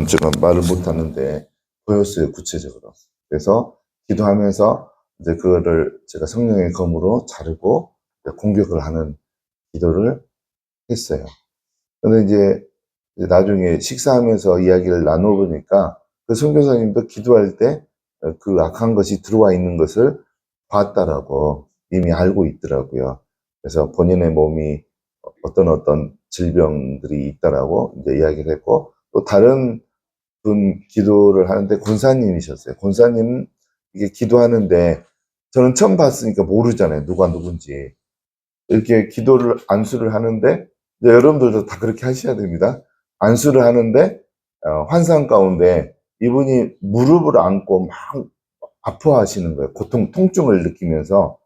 제가 말을 못하는데 보였어요, 구체적으로. 그래서 기도하면서 이제 그거를 제가 성령의 검으로 자르고 공격을 하는 기도를 했어요. 근데 이제 나중에 식사하면서 이야기를 나눠보니까 그 선교사님도 기도할 때 그 악한 것이 들어와 있는 것을 봤다라고 이미 알고 있더라고요. 그래서 본인의 몸이 어떤 질병들이 있다라고 이제 이야기를 했고, 또 다른 분 기도를 하는데 권사님이셨어요. 권사님은 이게 기도하는데 저는 처음 봤으니까 모르잖아요. 누가 누군지. 이렇게 기도를 안수를 하는데 여러분들도 다 그렇게 하셔야 됩니다. 안수를 하는데 환상 가운데 이분이 무릎을 안고 막 아파하시는 거예요. 통증을 느끼면서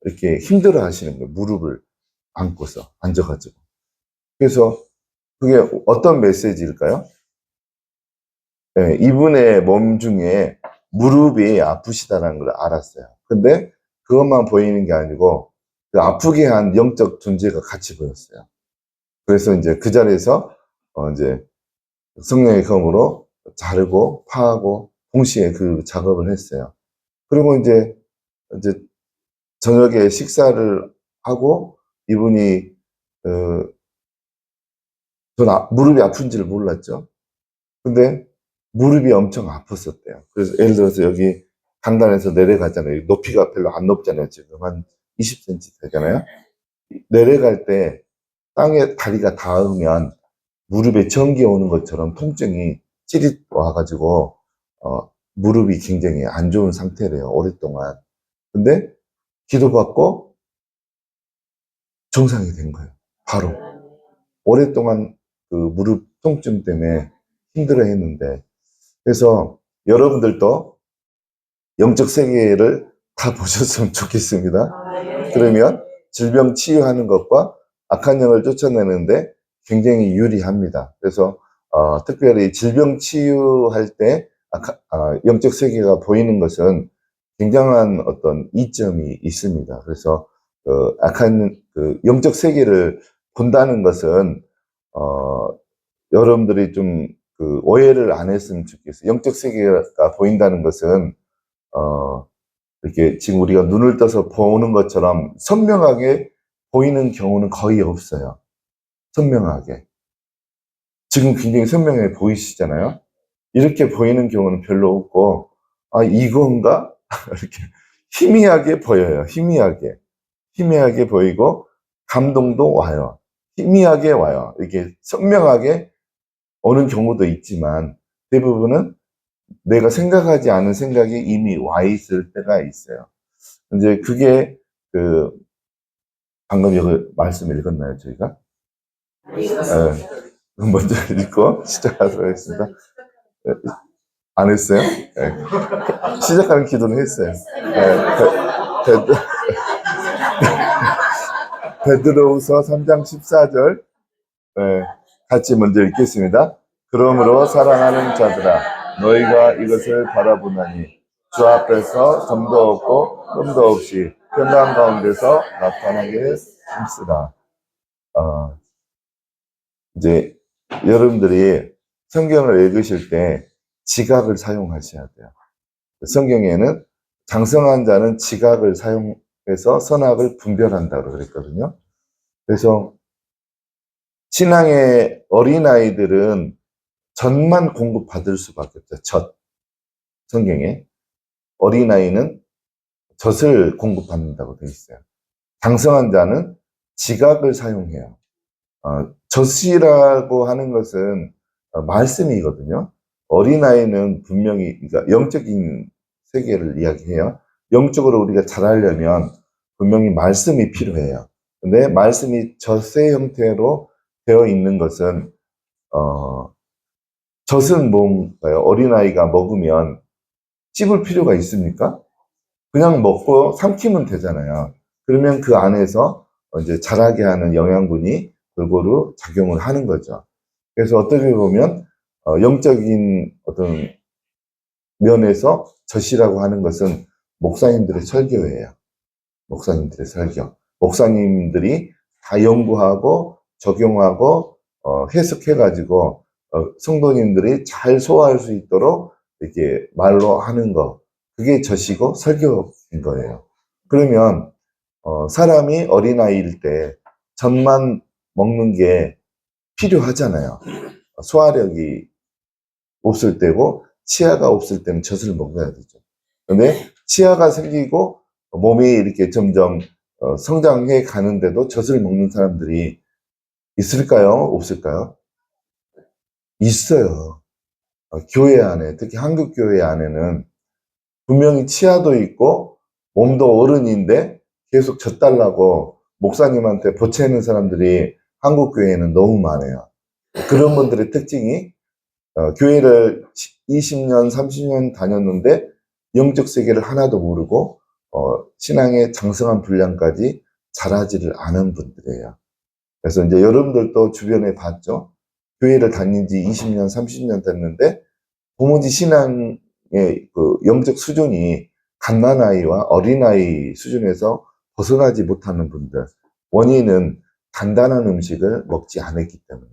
이렇게 힘들어 하시는 거예요. 무릎을 안고서 앉아가지고. 그래서 그게 어떤 메시지일까요? 네, 이분의 몸 중에 무릎이 아프시다는 걸 알았어요. 근데 그것만 보이는 게 아니고 그 아프게 한 영적 존재가 같이 보였어요. 그래서 이제 그 자리에서 이제 성령의 검으로 자르고 파하고 동시에 그 작업을 했어요. 그리고 이제 저녁에 식사를 하고 이분이 전 무릎이 아픈지를 몰랐죠. 근데 무릎이 엄청 아팠었대요. 그래서 예를 들어서 여기 강단에서 내려가잖아요. 높이가 별로 안 높잖아요. 지금 한 20cm 되잖아요. 내려갈 때 땅에 다리가 닿으면 무릎에 전기 오는 것처럼 통증이 찌릿 와가지고 무릎이 굉장히 안 좋은 상태래요. 오랫동안. 근데 기도받고 정상이 된 거예요. 바로. 오랫동안 그 무릎 통증 때문에 힘들어 했는데, 그래서 여러분들도 영적 세계를 다 보셨으면 좋겠습니다. 그러면 질병 치유하는 것과 악한 영을 쫓아내는데 굉장히 유리합니다. 그래서 특별히 질병 치유할 때 영적 세계가 보이는 것은 굉장한 어떤 이점이 있습니다. 그래서 악한 그 영적 세계를 본다는 것은 여러분들이 좀 그 오해를 안 했으면 좋겠어요. 영적 세계가 보인다는 것은 이렇게 지금 우리가 눈을 떠서 보는 것처럼 선명하게 보이는 경우는 거의 없어요. 선명하게. 지금 굉장히 선명하게 보이시잖아요. 이렇게 보이는 경우는 별로 없고, 이건가? 이렇게 희미하게 보여요. 희미하게. 희미하게 보이고, 감동도 와요. 희미하게 와요. 이게 선명하게 오는 경우도 있지만, 대부분은 내가 생각하지 않은 생각이 이미 와 있을 때가 있어요. 이제 그게 방금 여기 말씀 읽었나요, 저희가? 먼저 읽고 시작하도록 하겠습니다. 안 했어요? 시작하는 기도는 했어요. 베드로후서 3장 14절 같이 먼저 읽겠습니다. 그러므로 사랑하는 자들아 너희가 이것을 바라보나니 주 앞에서 점도 없고 흠도 없이 평강 가운데서 나타나게 힘쓰라. 이제 여러분들이 성경을 읽으실 때 지각을 사용하셔야 돼요. 성경에는 장성한 자는 지각을 사용해서 선악을 분별한다고 그랬거든요. 그래서 신앙의 어린아이들은 젖만 공급받을 수밖에 없죠. 젖. 성경에 어린아이는 젖을 공급받는다고 되어 있어요. 장성한 자는 지각을 사용해요. 젖이라고 하는 것은 말씀이거든요. 어린아이는 분명히 그러니까 영적인 세계를 이야기해요. 영적으로 우리가 잘하려면 분명히 말씀이 필요해요. 근데 말씀이 젖의 형태로 되어 있는 것은 젖은 뭔가요? 어린아이가 먹으면 씹을 필요가 있습니까? 그냥 먹고 삼키면 되잖아요. 그러면 그 안에서 이제 자라게 하는 영양분이 골고루 작용을 하는 거죠. 그래서 어떻게 보면 영적인 어떤 면에서 젖이라고 하는 것은 목사님들의 설교예요. 목사님들의 설교. 목사님들이 다 연구하고 적용하고 해석해가지고 성도님들이 잘 소화할 수 있도록 이렇게 말로 하는 거, 그게 젖이고 설교인 거예요. 그러면 사람이 어린아이일 때 젖만 먹는 게 필요하잖아요. 소화력이 없을 때고 치아가 없을 때는 젖을 먹어야 되죠. 근데 치아가 생기고 몸이 이렇게 점점 성장해 가는데도 젖을 먹는 사람들이 있을까요? 없을까요? 있어요. 교회 안에, 특히 한국 교회 안에는 분명히 치아도 있고 몸도 어른인데 계속 젖달라고 목사님한테 보채는 사람들이 한국 교회에는 너무 많아요. 그런 분들의 특징이 교회를 20년, 30년 다녔는데 영적 세계를 하나도 모르고 신앙의 장성한 분량까지 자라지를 않은 분들이에요. 그래서 이제 여러분들도 주변에 봤죠. 교회를 다닌 지 20년, 30년 됐는데 도무지 신앙의 그 영적 수준이 갓난아이와 어린아이 수준에서 벗어나지 못하는 분들. 원인은 단단한 음식을 먹지 않았기 때문에.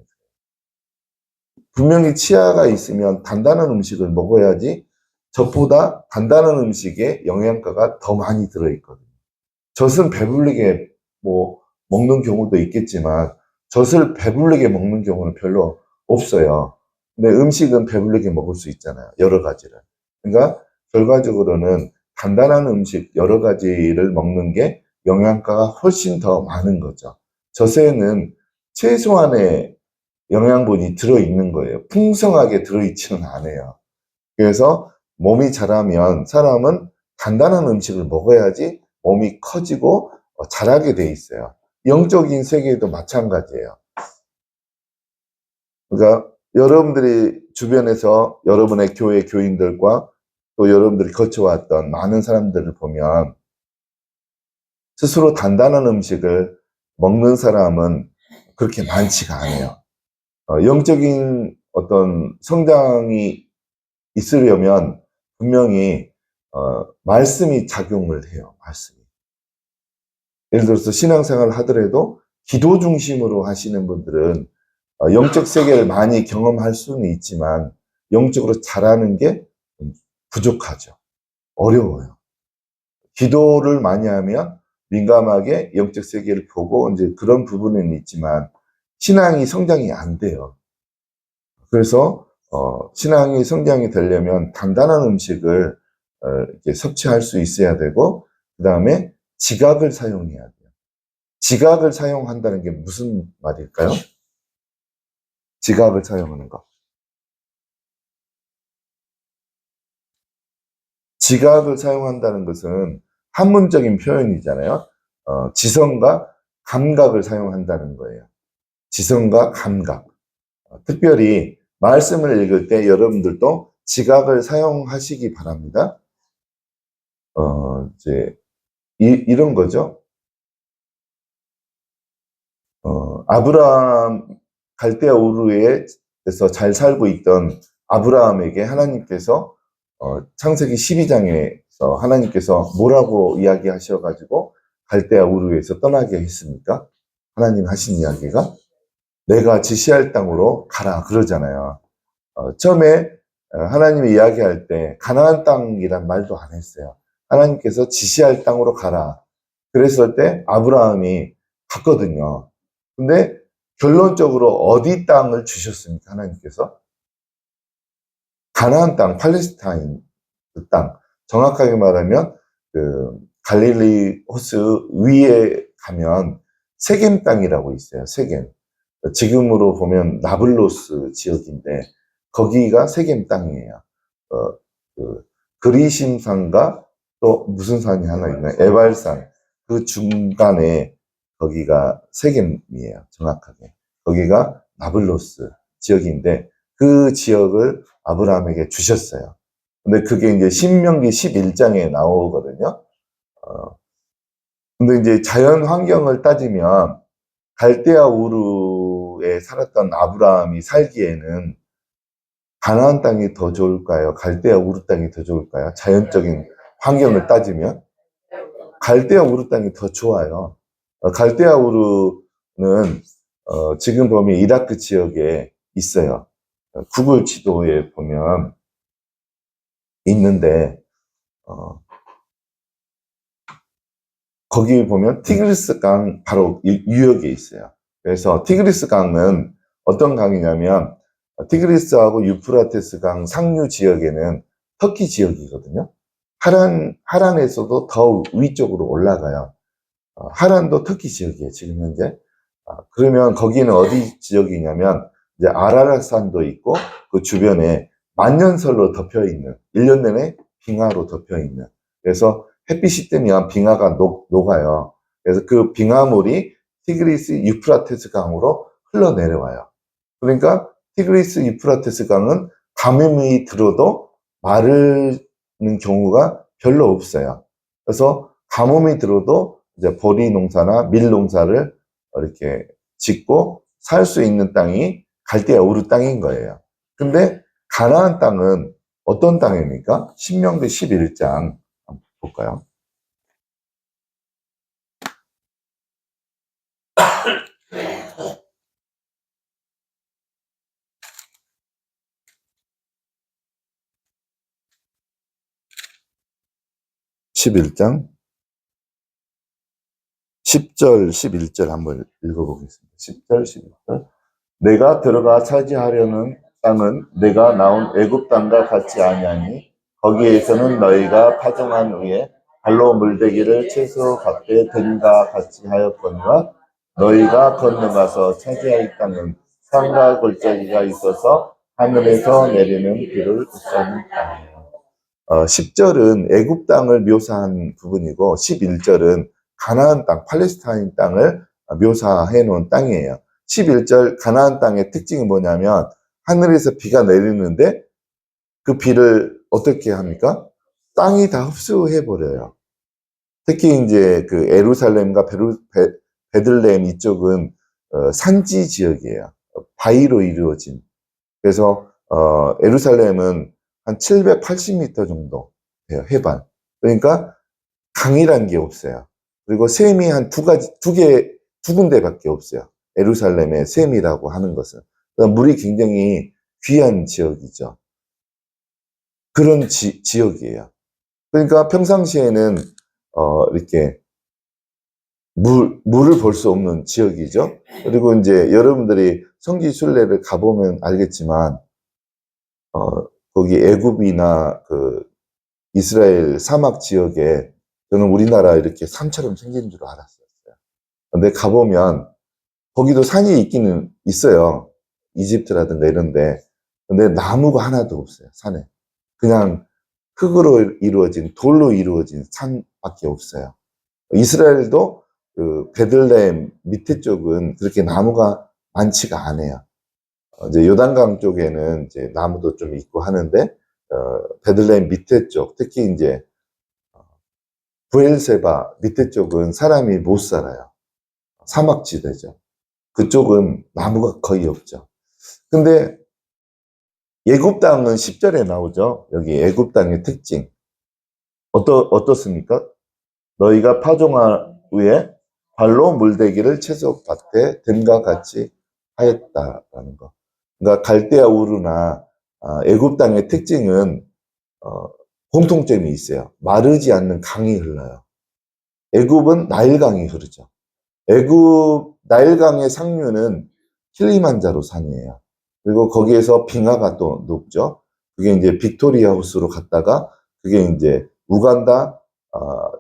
분명히 치아가 있으면 단단한 음식을 먹어야지 젖보다 단단한 음식에 영양가가 더 많이 들어있거든요. 젖은 배부르게 먹는 경우도 있겠지만 젖을 배부르게 먹는 경우는 별로 없어요. 근데 음식은 배부르게 먹을 수 있잖아요. 여러 가지를. 그러니까 결과적으로는 단단한 음식 여러 가지를 먹는 게 영양가가 훨씬 더 많은 거죠. 젖에는 최소한의 영양분이 들어있는 거예요. 풍성하게 들어있지는 않아요. 그래서 몸이 자라면 사람은 단단한 음식을 먹어야지 몸이 커지고 자라게 돼 있어요. 영적인 세계도 마찬가지예요. 그러니까 여러분들이 주변에서 여러분의 교회 교인들과 또 여러분들이 거쳐왔던 많은 사람들을 보면 스스로 단단한 음식을 먹는 사람은 그렇게 많지가 않아요. 영적인 어떤 성장이 있으려면 분명히 말씀이 작용을 해요. 말씀이. 예를 들어서 신앙생활을 하더라도 기도 중심으로 하시는 분들은 영적 세계를 많이 경험할 수는 있지만 영적으로 자라는 게 부족하죠. 어려워요. 기도를 많이 하면 민감하게 영적 세계를 보고 이제 그런 부분은 있지만 신앙이 성장이 안 돼요. 그래서 신앙이 성장이 되려면 단단한 음식을 이렇게 섭취할 수 있어야 되고 그 다음에 지각을 사용해야 돼요. 지각을 사용한다는 게 무슨 말일까요? 지각을 사용하는 거. 지각을 사용한다는 것은 한문적인 표현이잖아요. 지성과 감각을 사용한다는 거예요. 지성과 감각. 특별히 말씀을 읽을 때 여러분들도 지각을 사용하시기 바랍니다. 이제 이런 거죠. 아브라함 갈대아 우르에서 잘 살고 있던 아브라함에게 하나님께서 창세기 12장에서 하나님께서 뭐라고 이야기하셔가지고 갈대아 우르에서 떠나게 했습니까? 하나님 하신 이야기가 내가 지시할 땅으로 가라 그러잖아요. 처음에 하나님이 이야기할 때 가나안 땅이란 말도 안 했어요. 하나님께서 지시할 땅으로 가라. 그랬을 때 아브라함이 갔거든요. 근데 결론적으로 어디 땅을 주셨습니까? 하나님께서? 가나안 땅, 팔레스타인 그 땅. 정확하게 말하면 그 갈릴리 호수 위에 가면 세겜 땅이라고 있어요. 세겜. 지금으로 보면 나블로스 지역인데 거기가 세겜 땅이에요. 그 그리심산과 또 무슨 산이 하나 있나요? 에발산. 그 중간에 거기가 세겜이에요. 정확하게. 거기가 나블로스 지역인데 그 지역을 아브라함에게 주셨어요. 근데 그게 이제 신명기 11장에 나오거든요. 근데 이제 자연 환경을 따지면 갈대아 우르에 살았던 아브라함이 살기에는 가나안 땅이 더 좋을까요? 갈대아 우르 땅이 더 좋을까요? 자연적인 환경을 따지면 갈대아 우르 땅이 더 좋아요. 갈대아 우르는 지금 보면 이라크 지역에 있어요. 구글 지도에 보면 있는데, 거기 보면 티그리스 강 바로 유역에 있어요. 그래서 티그리스 강은 어떤 강이냐면, 티그리스하고 유프라테스 강 상류 지역에는 터키 지역이거든요. 하란에서도 더 위쪽으로 올라가요. 하란도 터키 지역이에요, 지금 현재. 그러면 거기는 어디 지역이냐면, 이제 아라рат산도 있고, 그 주변에 만년설로 덮여 있는, 1년 내내 빙하로 덮여 있는. 그래서 햇빛이 뜨면 빙하가 녹아요. 그래서 그 빙하물이 티그리스 유프라테스 강으로 흘러내려와요. 그러니까 티그리스 유프라테스 강은 가뭄이 들어도 마르는 경우가 별로 없어요. 그래서 가뭄이 들어도 이제 보리 농사나 밀 농사를 이렇게 짓고 살 수 있는 땅이 갈대아 우르 땅인 거예요. 근데 가나안 땅은 어떤 땅입니까? 신명기 11장 한번 볼까요? 11장 10절 11절 한번 읽어보겠습니다. 10절 11절 내가 들어가 차지하려는 땅은 내가 나온 애굽 땅과 같지 아니하니 거기에서는 너희가 파종한 후에 발로 물대기를 채소 밭에 댄과 같이 하였거니와 너희가 건너가서 차지할 땅은 산과 골짜기가 있어서 하늘에서 내리는 비를 흡수하는 땅이에요. 10절은 애굽 땅을 묘사한 부분이고 11절은 가나안 땅, 팔레스타인 땅을 묘사해 놓은 땅이에요. 11절 가나안 땅의 특징이 뭐냐면 하늘에서 비가 내리는데 그 비를 어떻게 합니까? 땅이 다 흡수해 버려요. 특히 이제 그 에루살렘과 베들레헴 이쪽은 산지 지역이에요. 바위로 이루어진. 그래서 에루살렘은 한 780m 정도 돼요, 해발. 그러니까 강이란 게 없어요. 그리고 샘이 한 두 군데밖에 없어요. 에루살렘의 샘이라고 하는 것은. 물이 굉장히 귀한 지역이죠. 그런 지역이에요. 그러니까 평상시에는, 이렇게, 물을 볼 수 없는 지역이죠. 그리고 이제 여러분들이 성지 순례를 가보면 알겠지만, 거기 애굽이나 그 이스라엘 사막 지역에 저는 우리나라 이렇게 산처럼 생긴 줄 알았어요. 근데 가보면 거기도 산이 있기는 있어요. 이집트라든가 이런데. 근데 나무가 하나도 없어요, 산에. 그냥 흙으로 이루어진, 돌로 이루어진 산밖에 없어요. 이스라엘도 그 베들레헴 밑에 쪽은 그렇게 나무가 많지가 않아요. 이제 요단강 쪽에는 이제 나무도 좀 있고 하는데, 베들레헴 밑에 쪽, 특히 이제 브엘세바 밑에 쪽은 사람이 못 살아요. 사막지대죠. 그쪽은 나무가 거의 없죠. 근데 애굽 땅은 10절에 나오죠. 여기 애굽 땅의 특징. 어떻습니까? 너희가 파종한 후에 발로 물대기를 채소밭에 댐과 같이 하였다라는 거. 그러니까 갈대아 우르나 애굽 땅의 특징은 공통점이 있어요. 마르지 않는 강이 흘러요. 애굽은 나일강이 흐르죠. 애굽 나일강의 상류는 킬리만자로 산이에요. 그리고 거기에서 빙하가 또 녹죠. 그게 이제 빅토리아 호수로 갔다가 그게 이제 우간다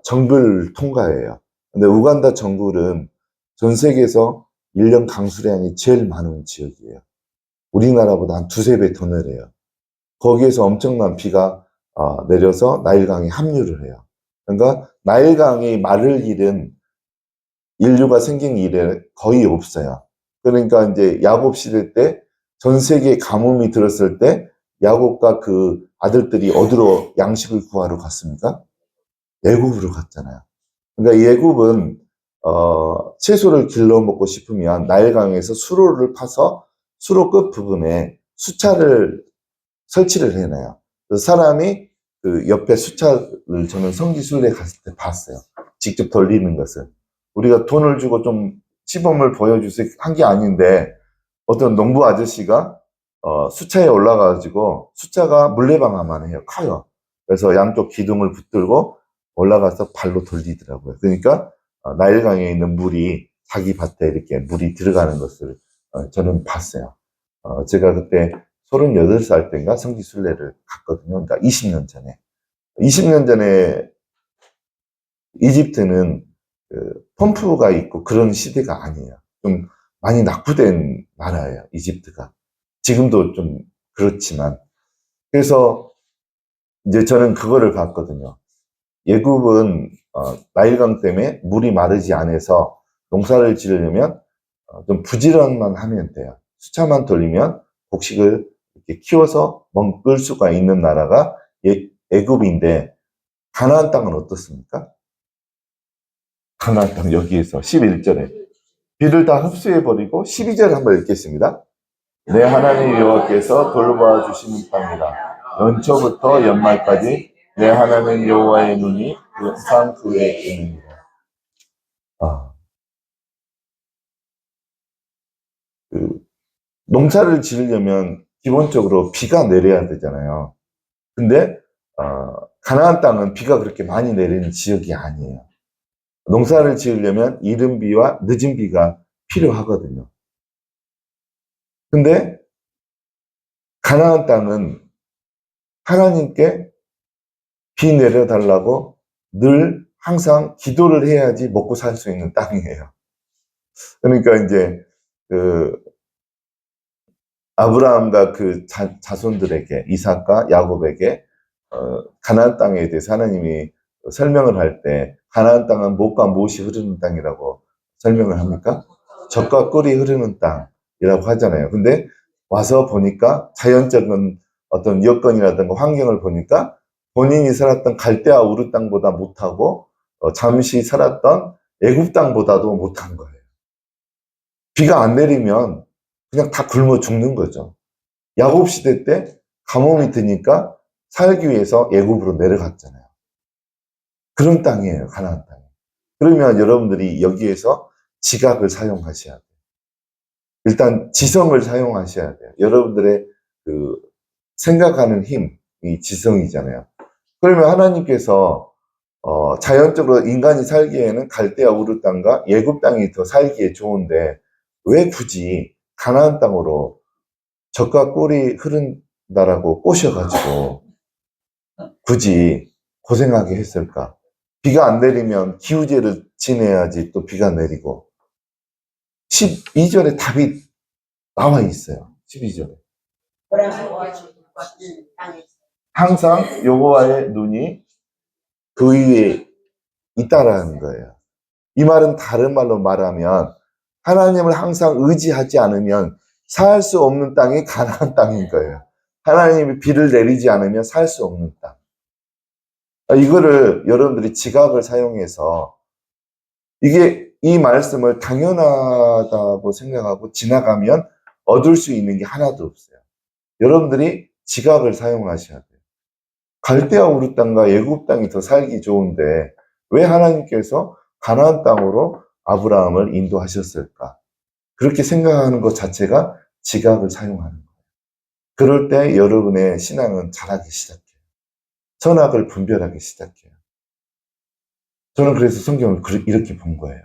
정글 통과예요. 근데 우간다 정글은 전 세계에서 1년 강수량이 제일 많은 지역이에요. 우리나라보다 한 두세 배 더 내려요. 거기에서 엄청난 비가 내려서 나일강에 합류를 해요. 그러니까 나일강이 마를 일은 인류가 생긴 이래 거의 없어요. 그러니까 이제 야곱 시대 때 전 세계 가뭄이 들었을 때 야곱과 그 아들들이 어디로 양식을 구하러 갔습니까? 애굽으로 갔잖아요. 그러니까 애굽은 채소를 길러 먹고 싶으면 나일강에서 수로를 파서 수로 끝 부분에 수차를 설치를 해놔요. 그래서 사람이 그 옆에 수차를 저는 성지순례 갔을 때 봤어요. 직접 돌리는 것을. 우리가 돈을 주고 좀 시범을 보여주세요 한 게 아닌데 어떤 농부 아저씨가 수차에 올라가가지고 수차가 물레방아만 해요. 커요. 그래서 양쪽 기둥을 붙들고 올라가서 발로 돌리더라고요. 그러니까 나일강에 있는 물이 자기 밭에 이렇게 물이 들어가는 것을 저는 봤어요. 제가 그때 38살 때인가 성지순례를 갔거든요. 그러니까 20년 전에. 20년 전에 이집트는 펌프가 있고 그런 시대가 아니에요. 좀 많이 낙후된 나라예요, 이집트가. 지금도 좀 그렇지만. 그래서 이제 저는 그거를 봤거든요. 예굽은 나일강 때문에 물이 마르지 않아서 농사를 지으려면 좀 부지런만 하면 돼요. 수차만 돌리면 곡식을 이렇게 키워서 먹을 수가 있는 나라가 애굽인데 가나안 땅은 어떻습니까? 가나안 땅 여기에서 11절에 비를 다 흡수해버리고 12절 한번 읽겠습니다. 내 하나님 여호와께서 돌보아 주시는 땅이라 연초부터 연말까지 내 하나님 여호와의 눈이 항상 그에 있느니라. 그 농사를 지으려면 기본적으로 비가 내려야 되잖아요. 근데 가나안 땅은 비가 그렇게 많이 내리는 지역이 아니에요. 농사를 지으려면 이른 비와 늦은 비가 필요하거든요. 근데 가나안 땅은 하나님께 비 내려달라고 늘 항상 기도를 해야지 먹고 살 수 있는 땅이에요. 그러니까 이제 그 아브라함과 그 자손들에게 이삭과 야곱에게 가나안 땅에 대해서 하나님이 설명을 할 때 가나안 땅은 못과 못이 흐르는 땅이라고 설명을 합니까? 젖과 꿀이 흐르는 땅이라고 하잖아요. 근데 와서 보니까 자연적인 어떤 여건이라든가 환경을 보니까 본인이 살았던 갈대아 우르 땅보다 못하고 잠시 살았던 애굽 땅보다도 못한 거예요. 비가 안 내리면 그냥 다 굶어 죽는 거죠. 야곱 시대 때 가뭄이 드니까 살기 위해서 애굽으로 내려갔잖아요. 그런 땅이에요, 가나안 땅이. 그러면 여러분들이 여기에서 지각을 사용하셔야 돼요. 일단 지성을 사용하셔야 돼요. 여러분들의 그 생각하는 힘, 이 지성이잖아요. 그러면 하나님께서 자연적으로 인간이 살기에는 갈대아 우르 땅과 애굽 땅이 더 살기에 좋은데 왜 굳이 가나안 땅으로 젖과 꿀이 흐른다라고 꼬셔가지고 굳이 고생하게 했을까? 비가 안 내리면 기우제를 지내야지 또 비가 내리고 12절에 답이 나와 있어요. 12절에 항상 여호와의 눈이 그 위에 있다라는 거예요. 이 말은 다른 말로 말하면 하나님을 항상 의지하지 않으면 살 수 없는 땅이 가나안 땅인 거예요. 하나님이 비를 내리지 않으면 살 수 없는 땅. 이거를 여러분들이 지각을 사용해서 이 말씀을 당연하다고 생각하고 지나가면 얻을 수 있는 게 하나도 없어요. 여러분들이 지각을 사용하셔야 돼요. 갈대아 우르 땅과 애굽 땅이 더 살기 좋은데 왜 하나님께서 가나안 땅으로 아브라함을 인도하셨을까? 그렇게 생각하는 것 자체가 지각을 사용하는 거예요. 그럴 때 여러분의 신앙은 자라기 시작해요. 선악을 분별하기 시작해요. 저는 그래서 성경을 이렇게 본 거예요.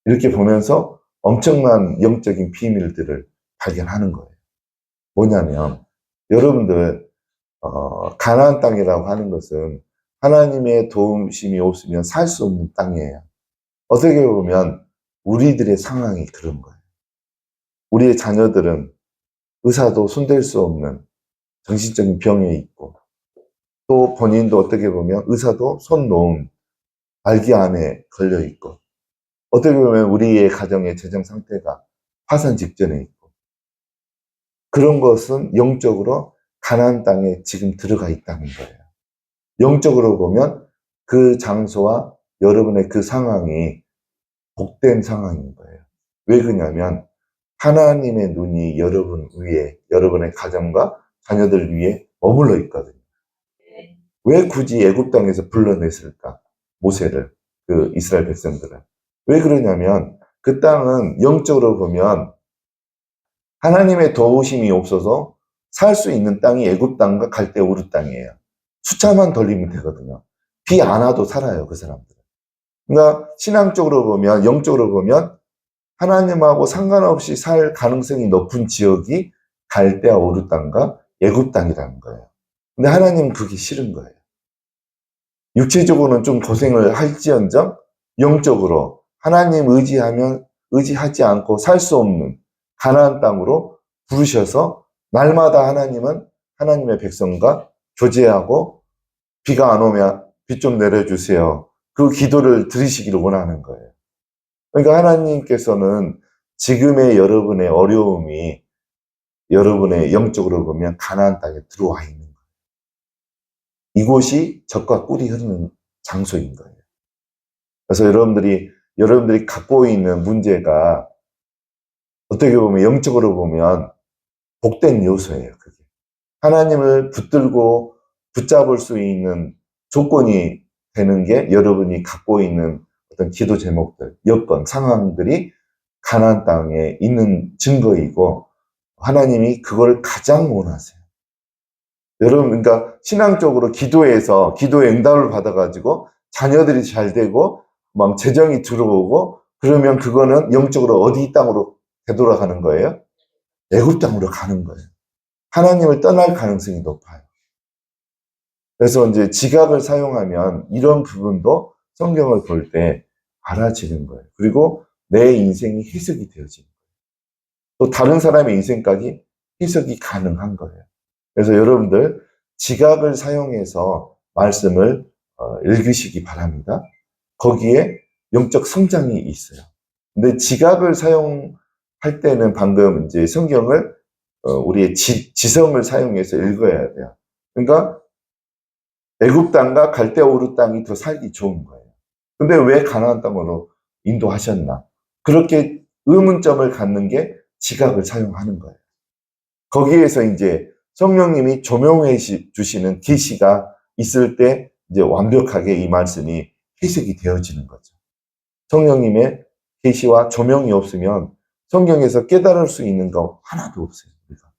이렇게 보면서 엄청난 영적인 비밀들을 발견하는 거예요. 뭐냐면 여러분들 가나안 땅이라고 하는 것은 하나님의 도우심이 없으면 살 수 없는 땅이에요. 어떻게 보면 우리들의 상황이 그런 거예요. 우리의 자녀들은 의사도 손댈 수 없는 정신적인 병에 있고 또 본인도 어떻게 보면 의사도 손 놓은 말기 암에 걸려 있고 어떻게 보면 우리의 가정의 재정 상태가 파산 직전에 있고 그런 것은 영적으로 가나안 땅에 지금 들어가 있다는 거예요. 영적으로 보면 그 장소와 여러분의 그 상황이 복된 상황인 거예요. 왜 그러냐면 하나님의 눈이 여러분 위에, 여러분의 가정과 자녀들 위에 머물러 있거든요. 왜 굳이 애굽 땅에서 불러냈을까? 모세를, 그 이스라엘 백성들을. 왜 그러냐면 그 땅은 영적으로 보면 하나님의 도우심이 없어서 살 수 있는 땅이 애굽 땅과 갈대 우르 땅이에요. 숫자만 돌리면 되거든요. 비 안 와도 살아요, 그 사람들은. 그러니까 신앙적으로 보면, 영적으로 보면 하나님하고 상관없이 살 가능성이 높은 지역이 갈대아 우르 땅과 애굽 땅이라는 거예요. 근데 하나님은 그게 싫은 거예요. 육체적으로는 좀 고생을 할지언정 영적으로 하나님 의지하지 않고 살 수 없는 가나안 땅으로 부르셔서 날마다 하나님은 하나님의 백성과 교제하고 비가 안 오면 비 좀 내려주세요. 그 기도를 들으시기를 원하는 거예요. 그러니까 하나님께서는 지금의 여러분의 어려움이 여러분의 영적으로 보면 가나안 땅에 들어와 있는 거예요. 이곳이 젖과 꿀이 흐르는 장소인 거예요. 그래서 여러분들이 갖고 있는 문제가 어떻게 보면 영적으로 보면 복된 요소예요. 그게. 하나님을 붙들고 붙잡을 수 있는 조건이 되는 게 여러분이 갖고 있는 어떤 기도 제목들, 여건, 상황들이 가나안 땅에 있는 증거이고 하나님이 그걸 가장 원하세요. 여러분, 그러니까 신앙적으로 기도해서 기도의 응답을 받아가지고 자녀들이 잘 되고 막 재정이 들어오고 그러면 그거는 영적으로 어디 땅으로 되돌아가는 거예요? 애굽 땅으로 가는 거예요. 하나님을 떠날 가능성이 높아요. 그래서 이제 지각을 사용하면 이런 부분도 성경을 볼 때 알아지는 거예요. 그리고 내 인생이 해석이 되어지는 거예요. 또 다른 사람의 인생까지 해석이 가능한 거예요. 그래서 여러분들 지각을 사용해서 말씀을 읽으시기 바랍니다. 거기에 영적 성장이 있어요. 근데 지각을 사용할 때는 방금 이제 성경을 우리의 지성을 사용해서 읽어야 돼요. 그러니까 애굽 땅과 갈대아 우르 땅이 더 살기 좋은 거예요. 근데 왜 가나안 땅으로 인도하셨나? 그렇게 의문점을 갖는 게 지각을 사용하는 거예요. 거기에서 이제 성령님이 조명해 주시는 계시가 있을 때 이제 완벽하게 이 말씀이 해석이 되어지는 거죠. 성령님의 계시와 조명이 없으면 성경에서 깨달을 수 있는 거 하나도 없어요. 우리가.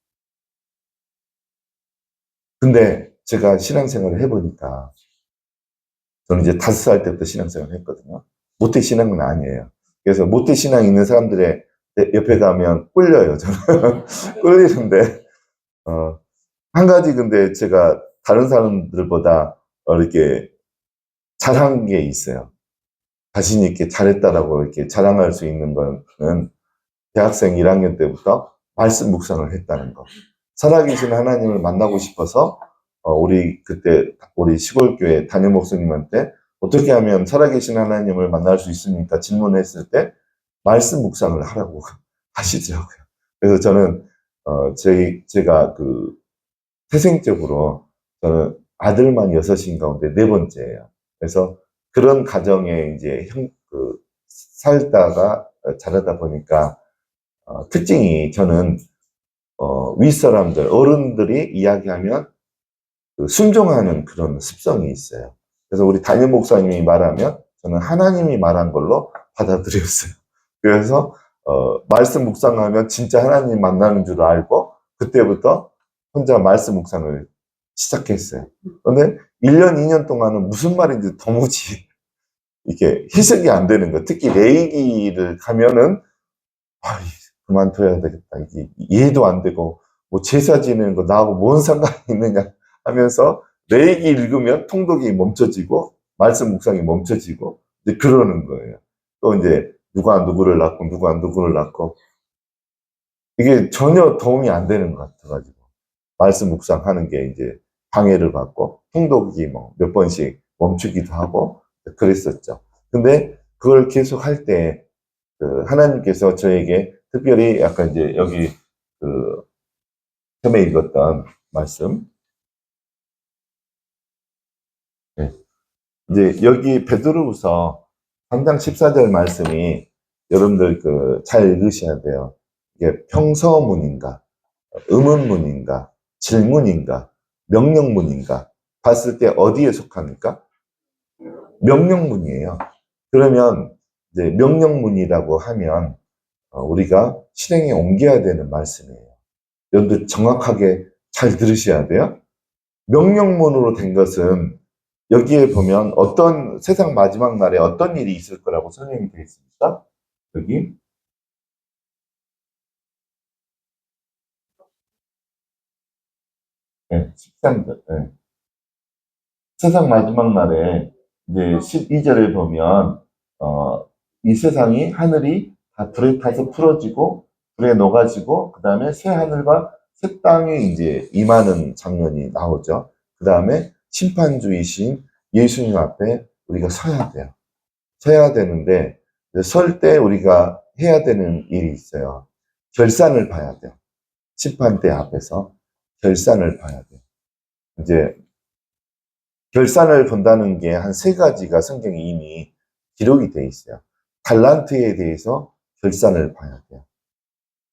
근데 제가 신앙생활을 해보니까 저는 이제 5살 때부터 신앙생활을 했거든요. 모태신앙은 아니에요. 그래서 모태신앙 있는 사람들의 옆에 가면 꿀려요. 저는 꿀리는데 한 가지 근데 제가 다른 사람들보다 이렇게 잘한 게 있어요. 자신 있게 잘했다라고 이렇게 자랑할 수 있는 거는 대학생 1학년 때부터 말씀 묵상을 했다는 거. 살아계신 하나님을 만나고 싶어서 그때 우리 시골교회 담임 목사님한테 어떻게 하면 살아계신 하나님을 만날 수 있습니까? 질문했을 때 말씀 묵상을 하라고 하시더라고요. 그래서 저는 제가 태생적으로 저는 아들만 6인 가운데 4번째예요. 그래서 그런 가정에 이제 살다가 자라다 보니까 특징이 저는 윗사람들, 어른들이 이야기하면 순종하는 그런 습성이 있어요. 그래서 우리 담임 목사님이 말하면 저는 하나님이 말한 걸로 받아들였어요. 그래서 말씀 묵상하면 진짜 하나님 만나는 줄 알고 그때부터 혼자 말씀 묵상을 시작했어요. 그런데 1년, 2년 동안은 무슨 말인지 도무지 이게 해석이 안 되는 거. 특히 레이기를 가면은 그만둬야 되겠다. 이게 이해도 안 되고 뭐 제사 지내는 거 나하고 뭔 상관이 있느냐 하면서 레이기 읽으면 통독이 멈춰지고 말씀 묵상이 멈춰지고 이제 그러는 거예요. 또 이제 누가 누구를 낳고 누가 누구를 낳고 이게 전혀 도움이 안 되는 것 같아가지고 말씀 묵상하는 게 이제 방해를 받고 통독이 뭐 몇 번씩 멈추기도 하고 그랬었죠. 근데 그걸 계속 할 때 하나님께서 저에게 특별히 약간 이제 여기 처음에 읽었던 말씀, 네. 이제 여기 베드로후서 3장 14절 말씀이 여러분들 잘 읽으셔야 돼요. 이게 평서문인가, 의문문인가, 질문인가, 명령문인가 봤을 때 어디에 속합니까? 명령문이에요. 그러면 이제 명령문이라고 하면 우리가 실행에 옮겨야 되는 말씀이에요. 여러분들 정확하게 잘 들으셔야 돼요. 명령문으로 된 것은 여기에 보면 어떤 세상 마지막 날에 어떤 일이 있을 거라고 설명이 되어 있습니까? 여기 네, 13절. 네. 세상 마지막 날에 이제 12절에 보면 이 세상이 하늘이 다 불에 타서 풀어지고 불에 녹아지고 그 다음에 새 하늘과 새 땅이 이제 임하는 장면이 나오죠. 그 다음에 심판주이신 예수님 앞에 우리가 서야 돼요. 서야 되는데 설 때 우리가 해야 되는 일이 있어요. 결산을 봐야 돼요. 심판대 앞에서 결산을 봐야 돼요. 이제 결산을 본다는 게 한 세 가지가 성경에 이미 기록이 돼 있어요. 달란트에 대해서 결산을 봐야 돼요.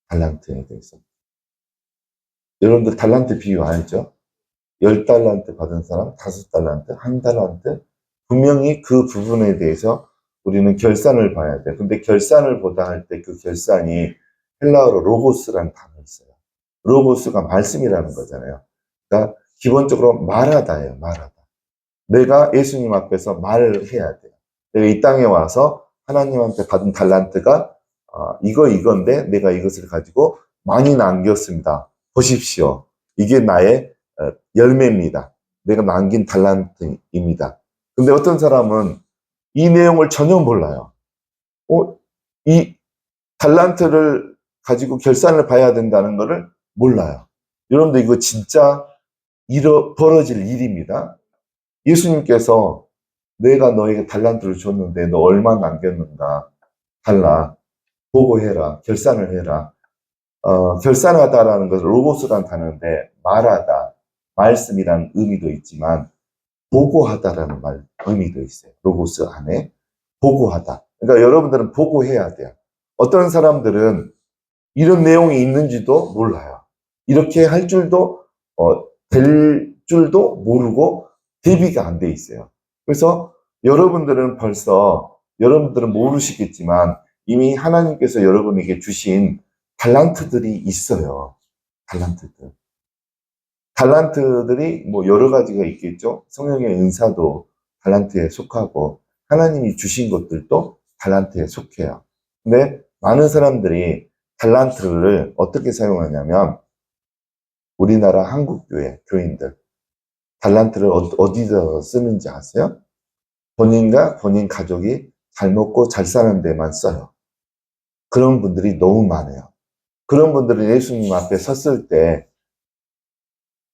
달란트에 대해서. 여러분들 달란트 비유 알죠? 10달란트 받은 사람, 5달란트, 1달란트. 분명히 그 부분에 대해서 우리는 결산을 봐야 돼요. 근데 결산을 보다 할 때 그 결산이 헬라어로 로고스라는 단어가 있어요. 로고스가 말씀이라는 거잖아요. 그러니까 기본적으로 말하다예요, 말하다. 내가 예수님 앞에서 말을 해야 돼요. 내가 이 땅에 와서 하나님한테 받은 달란트가 이건데 내가 이것을 가지고 많이 남겼습니다. 보십시오. 이게 나의 열매입니다. 내가 남긴 달란트입니다. 근데 어떤 사람은 이 내용을 전혀 몰라요. 이 달란트를 가지고 결산을 봐야 된다는 것을 몰라요. 여러분들 이거 진짜 벌어질 일입니다. 예수님께서 내가 너에게 달란트를 줬는데 너 얼마 남겼는가 달라 보고해라 결산을 해라. 결산하다라는 것은 로고스란 단어인데 말하다 말씀이라는 의미도 있지만 보고하다라는 의미도 있어요. 로고스 안에 보고하다. 그러니까 여러분들은 보고해야 돼요. 어떤 사람들은 이런 내용이 있는지도 몰라요. 이렇게 할 줄도 될 줄도 모르고 대비가 안 돼 있어요. 그래서 여러분들은 모르시겠지만 이미 하나님께서 여러분에게 주신 달란트들이 있어요. 달란트들. 달란트들이 뭐 여러 가지가 있겠죠. 성령의 은사도 달란트에 속하고 하나님이 주신 것들도 달란트에 속해요. 근데 많은 사람들이 달란트를 어떻게 사용하냐면 우리나라 한국교회 교인들 달란트를 어디서 쓰는지 아세요? 본인과 본인 가족이 잘 먹고 잘 사는 데만 써요. 그런 분들이 너무 많아요. 그런 분들은 예수님 앞에 섰을 때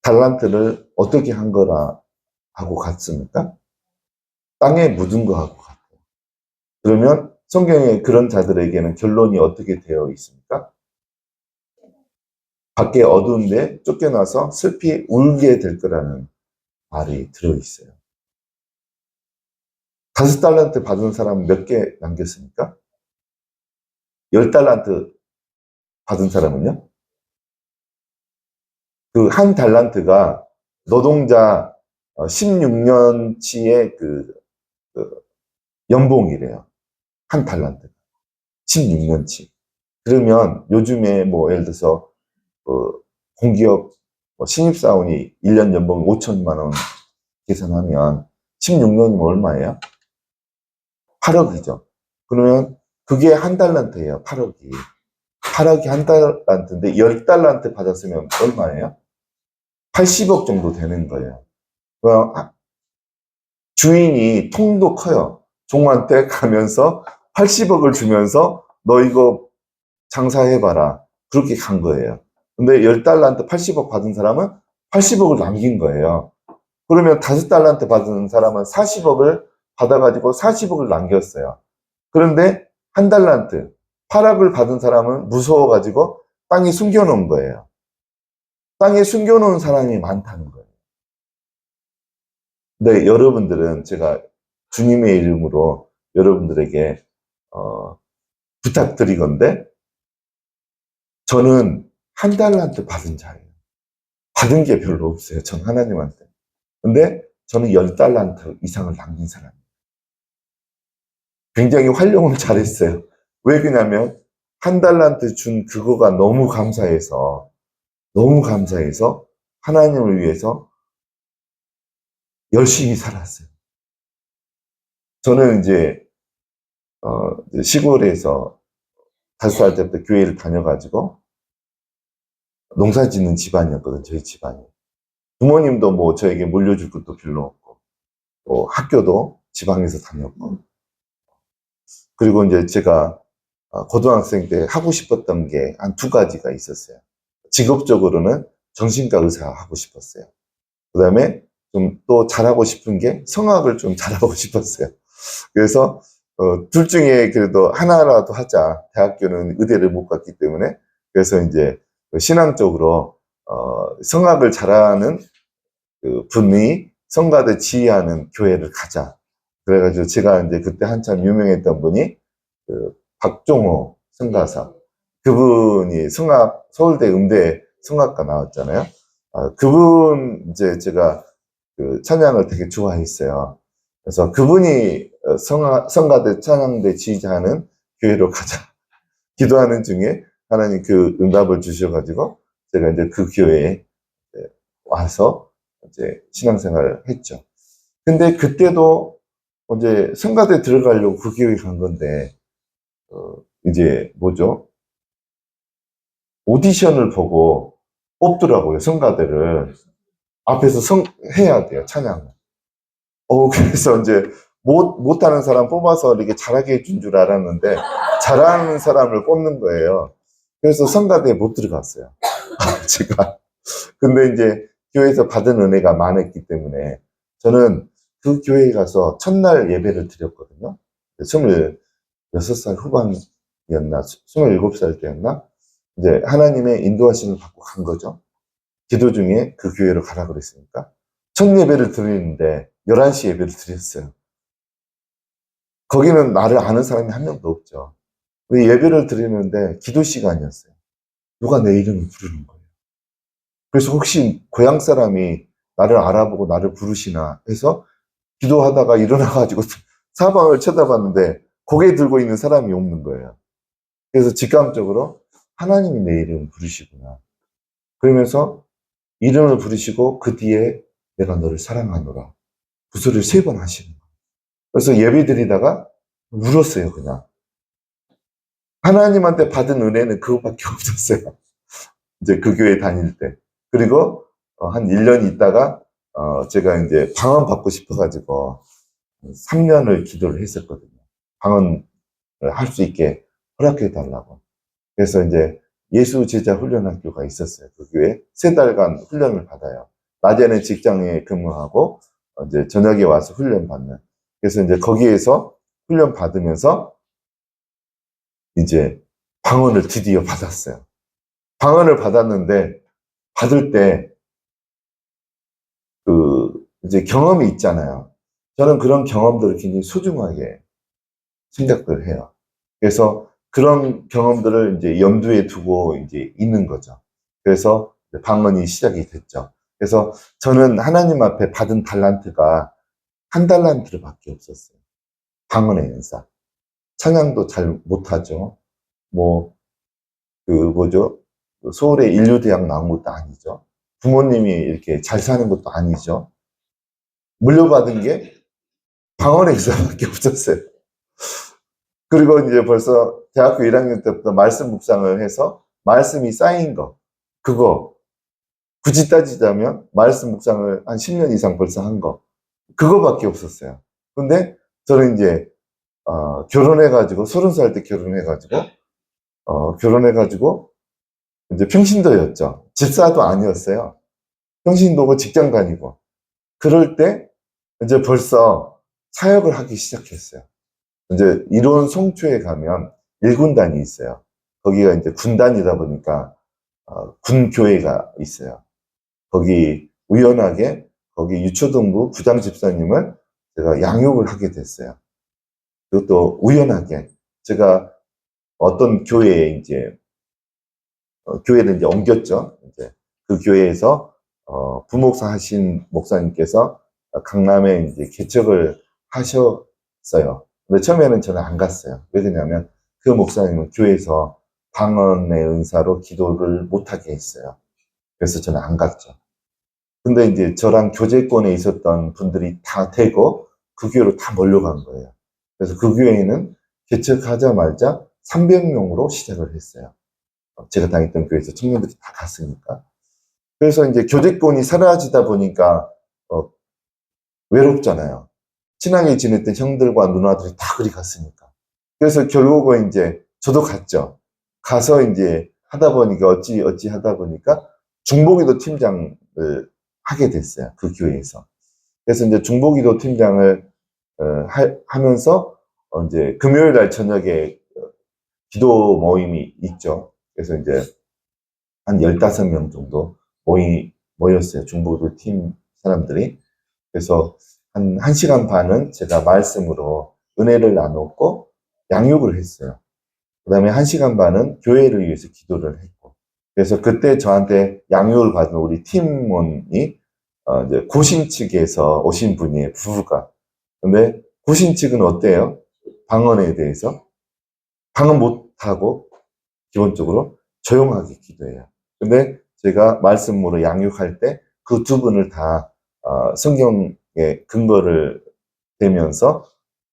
달란트를 어떻게 한 거라 하고 같습니까? 땅에 묻은 거 하고 같아요. 그러면 성경에 그런 자들에게는 결론이 어떻게 되어 있습니까? 밖에 어두운데 쫓겨나서 슬피 울게 될 거라는 말이 들어있어요. 5달란트 받은 사람은 몇 개 남겼습니까? 10달란트 받은 사람은요? 그 한 달란트가 노동자 16년치의 그 연봉이래요. 한 달란트. 16년치. 그러면 요즘에 뭐 예를 들어서 공기업 신입사원이 1년 연봉 5천만 원 계산하면 16년이면 얼마예요? 8억이죠. 그러면 그게 한 달란트예요. 8억이. 8억이 한 달란트인데 10달란트 받았으면 얼마예요? 80억 정도 되는 거예요. 주인이 통도 커요. 종한테 가면서 80억을 주면서 너 이거 장사해봐라. 그렇게 간 거예요. 근데 10달란트 80억 받은 사람은 80억을 남긴 거예요. 그러면 5달란트 받은 사람은 40억을 받아가지고 40억을 남겼어요. 그런데 한 달란트 8억을 받은 사람은 무서워가지고 땅에 숨겨놓은 거예요. 땅에 숨겨놓은 사람이 많다는 거예요. 근데 여러분들은 제가 주님의 이름으로 여러분들에게 부탁드리건데 저는 한 달란트 받은 자예요. 받은 게 별로 없어요. 전 하나님한테. 근데 저는 10달란트 이상을 남긴 사람이에요. 굉장히 활용을 잘했어요. 왜 그러냐면 한 달란트 준 그거가 너무 감사해서 하나님을 위해서 열심히 살았어요. 저는 이제 시골에서 5살 때부터 교회를 다녀가지고 농사 짓는 집안이었거든, 저희 집안이. 부모님도 뭐 저에게 물려줄 것도 별로 없고, 또 학교도 지방에서 다녔고, 그리고 이제 제가 고등학생 때 하고 싶었던 게 한 2가지가 있었어요. 직업적으로는 정신과 의사 하고 싶었어요. 그 다음에 좀 또 잘하고 싶은 게 성악을 좀 잘하고 싶었어요. 그래서 둘 중에 그래도 하나라도 하자. 대학교는 의대를 못 갔기 때문에. 그래서 이제 신앙적으로 성악을 잘하는 그 분이 성가대 지휘하는 교회를 가자. 그래가지고 제가 이제 그때 한참 유명했던 분이 그 박종호 성가사. 그분이 서울대 음대 성악과 나왔잖아요. 그분 이제 제가 그 찬양을 되게 좋아했어요. 그래서 그분이 성가대 찬양대 지휘자하는 교회로 가자. 기도하는 중에 하나님 그 응답을 주셔가지고 제가 이제 그 교회에 와서 이제 신앙생활을 했죠. 근데 그때도 이제 성가대 들어가려고 그 교회 간 건데, 이제 뭐죠? 오디션을 보고 뽑더라고요, 성가대를. 앞에서 해야 돼요, 찬양을. 그래서 이제 못하는 사람 뽑아서 이렇게 잘하게 해준 줄 알았는데, 잘하는 사람을 뽑는 거예요. 그래서 성가대에 못 들어갔어요, 제가. 근데 이제 교회에서 받은 은혜가 많았기 때문에 저는 그 교회에 가서 첫날 예배를 드렸거든요. 26살 후반이었나, 27살 때였나? 이제 하나님의 인도하심을 받고 간 거죠. 기도 중에 그 교회로 가라 그랬으니까. 첫 예배를 드리는데 11시 예배를 드렸어요. 거기는 나를 아는 사람이 한 명도 없죠. 예배를 드리는데 기도 시간이었어요. 누가 내 이름을 부르는 거예요. 그래서 혹시 고향 사람이 나를 알아보고 나를 부르시나 해서 기도하다가 일어나가지고 사방을 쳐다봤는데 고개 들고 있는 사람이 없는 거예요. 그래서 직감적으로 하나님이 내 이름을 부르시구나. 그러면서 이름을 부르시고 그 뒤에 내가 너를 사랑하노라. 그 소리를 3번 하시는 거예요. 그래서 예배 드리다가 울었어요, 그냥. 하나님한테 받은 은혜는 그것밖에 없었어요. 이제 그 교회 다닐 때. 그리고 한 1년 있다가 제가 이제 방언 받고 싶어가지고 3년을 기도를 했었거든요. 방언을 할 수 있게 허락해 달라고. 그래서 이제 예수 제자 훈련학교가 있었어요. 그 교회에 3달간 훈련을 받아요. 낮에는 직장에 근무하고 이제 저녁에 와서 훈련 받는. 그래서 이제 거기에서 훈련 받으면서 이제 방언을 드디어 받았어요. 방언을 받았는데 받을 때 이제 경험이 있잖아요. 저는 그런 경험들을 굉장히 소중하게 생각을 해요. 그래서 그런 경험들을 이제 염두에 두고 이제 있는 거죠. 그래서 방언이 시작이 됐죠. 그래서 저는 하나님 앞에 받은 달란트가 한 달란트밖에 없었어요. 방언의 연사. 찬양도 잘 못하죠. 뭐, 뭐죠? 서울의 인류대학 나온 것도 아니죠. 부모님이 이렇게 잘 사는 것도 아니죠. 물려받은 게 방언의 기사밖에 없었어요. 그리고 이제 벌써 대학교 1학년 때부터 말씀 묵상을 해서 말씀이 쌓인 거, 그거, 굳이 따지자면 말씀 묵상을 한 10년 이상 벌써 한 거, 그거밖에 없었어요. 근데 저는 이제, 결혼해가지고, 30살 때 결혼해가지고, 이제 평신도였죠. 집사도 아니었어요. 평신도고 직장 다니고. 그럴 때 이제 벌써 사역을 하기 시작했어요. 이제 이론 송초에 가면 1군단이 있어요. 거기가 이제 군단이다 보니까 군교회가 있어요. 거기 우연하게 거기 유초동부 부장 집사님을 제가 양육을 하게 됐어요. 그것도 우연하게 제가 어떤 교회에 이제 교회를 이제 옮겼죠. 이제 그 교회에서 부목사 하신 목사님께서 강남에 이제 개척을 하셨어요. 근데 처음에는 저는 안 갔어요. 왜 그러냐면 그 목사님은 교회에서 방언의 은사로 기도를 못하게 했어요. 그래서 저는 안 갔죠. 근데 이제 저랑 교제권에 있었던 분들이 다 되고 그 교회로 다 몰려간 거예요. 그래서 그 교회는 개척하자마자 300명으로 시작을 했어요. 제가 다녔던 교회에서 청년들이 다 갔으니까. 그래서 이제 교제권이 사라지다 보니까 외롭잖아요. 친하게 지냈던 형들과 누나들이 다 그리 갔으니까. 그래서 결국은 이제 저도 갔죠. 가서 이제 하다 보니까 어찌 하다 보니까 중보기도 팀장을 하게 됐어요. 그 교회에서. 그래서 이제 중보기도 팀장을 하면서 이제 금요일 날 저녁에 기도 모임이 있죠. 그래서 이제 한 15명 정도 모였어요. 중보기도 팀 사람들이. 그래서 한 1시간 반은 제가 말씀으로 은혜를 나눴고 양육을 했어요. 그 다음에 1시간 반은 교회를 위해서 기도를 했고. 그래서 그때 저한테 양육을 받은 우리 팀원이 이제 고신 측에서 오신 분이에요. 부부가. 근데 고신 측은 어때요? 방언에 대해서? 방언 못하고 기본적으로 조용하게 기도해요. 근데 제가 말씀으로 양육할 때 그 두 분을 다 성경에 근거를 대면서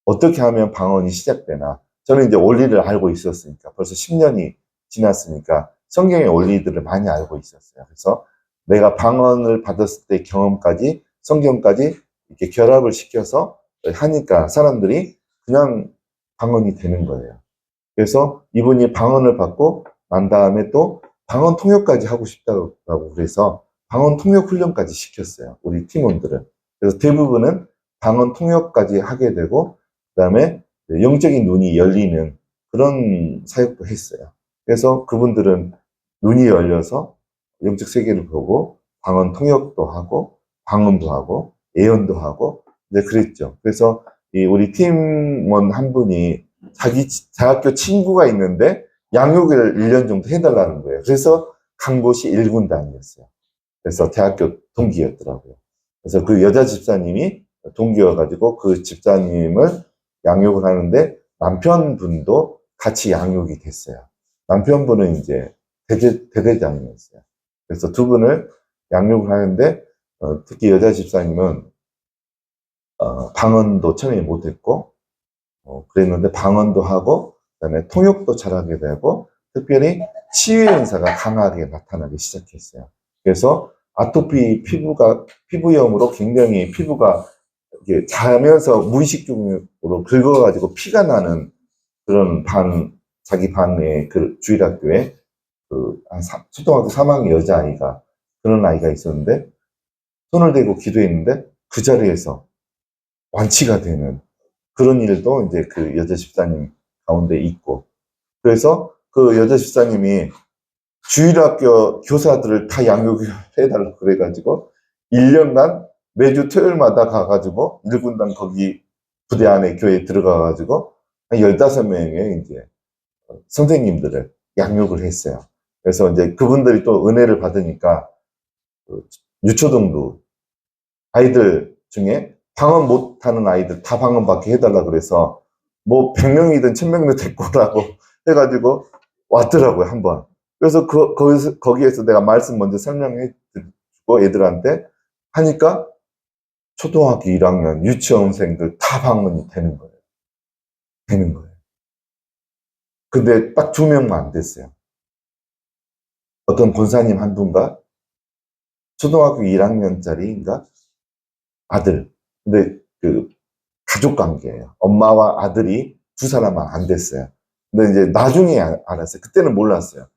어떻게 하면 방언이 시작되나. 저는 이제 원리를 알고 있었으니까 벌써 10년이 지났으니까 성경의 원리들을 많이 알고 있었어요. 그래서 내가 방언을 받았을 때 경험까지 성경까지 이렇게 결합을 시켜서 하니까 사람들이 그냥 방언이 되는 거예요. 그래서 이분이 방언을 받고 난 다음에 또 방언 통역까지 하고 싶다고 그래서 방언 통역 훈련까지 시켰어요. 우리 팀원들은. 그래서 대부분은 방언 통역까지 하게 되고 그다음에 영적인 눈이 열리는 그런 사역도 했어요. 그래서 그분들은 눈이 열려서 영적 세계를 보고 방언 통역도 하고 방언도 하고 예언도 하고 이제 그랬죠. 그래서 우리 팀원 한 분이 자기 대학교 친구가 있는데 양육을 1년 정도 해달라는 거예요. 그래서 간 곳이 1군단이었어요. 그래서 대학교 동기였더라고요. 그래서 그 여자 집사님이 동기여가지고 그 집사님을 양육을 하는데 남편분도 같이 양육이 됐어요. 남편분은 이제 대대장이었어요. 그래서 두 분을 양육을 하는데 특히 여자 집사님은 방언도 처음에 못했고 그랬는데 방언도 하고 그다음에 통역도 잘하게 되고 특별히 치유의 은사가 강하게 나타나기 시작했어요. 그래서 아토피 피부염으로 굉장히 피부가 이렇게 자면서 무의식적으로 긁어가지고 피가 나는 그런 자기 반의 그 주일학교에 초등학교 3학년 여자아이가 그런 아이가 있었는데 손을 대고 기도했는데 그 자리에서 완치가 되는 그런 일도 이제 그 여자 집사님 가운데 있고 그래서 그 여자 집사님이 주일학교 교사들을 다 양육해달라고 그래가지고 1년간 매주 토요일마다 가가지고 1군단 거기 부대 안에 교회에 들어가가지고 한 15명의 이제 선생님들을 양육을 했어요. 그래서 이제 그분들이 또 은혜를 받으니까 유초등부 아이들 중에 방언 못하는 아이들 다 방언 받게 해달라 그래서 뭐 100명이든 1000명도 데리고 오라고 해가지고 왔더라고요, 한번. 그래서 거기에서 내가 말씀 먼저 설명해 주고 애들한테 하니까 초등학교 1학년 유치원생들 다 방언이 되는 거예요. 되는 거예요. 근데 딱 2명만 안 됐어요. 어떤 권사님 한 분과 초등학교 1학년짜리인가 아들. 근데 그 가족 관계예요. 엄마와 아들이 두 사람만 안 됐어요. 근데 이제 나중에 알았어요. 그때는 몰랐어요.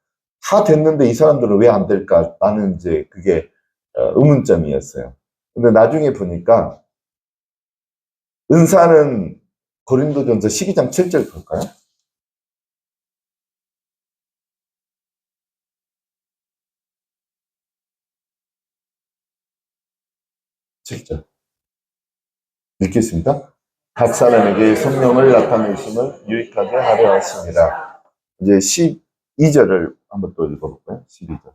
다 됐는데 이 사람들은 왜 안 될까? 나는 이제 그게 의문점이었어요. 근데 나중에 보니까 은사는 고린도전서 12장 7절 볼까요? 7절. 읽겠습니다. 각 사람에게 성령을 나타내심을 유익하게 하려 하십니다. 이제 12절을 한번 또 읽어볼까요? 12절.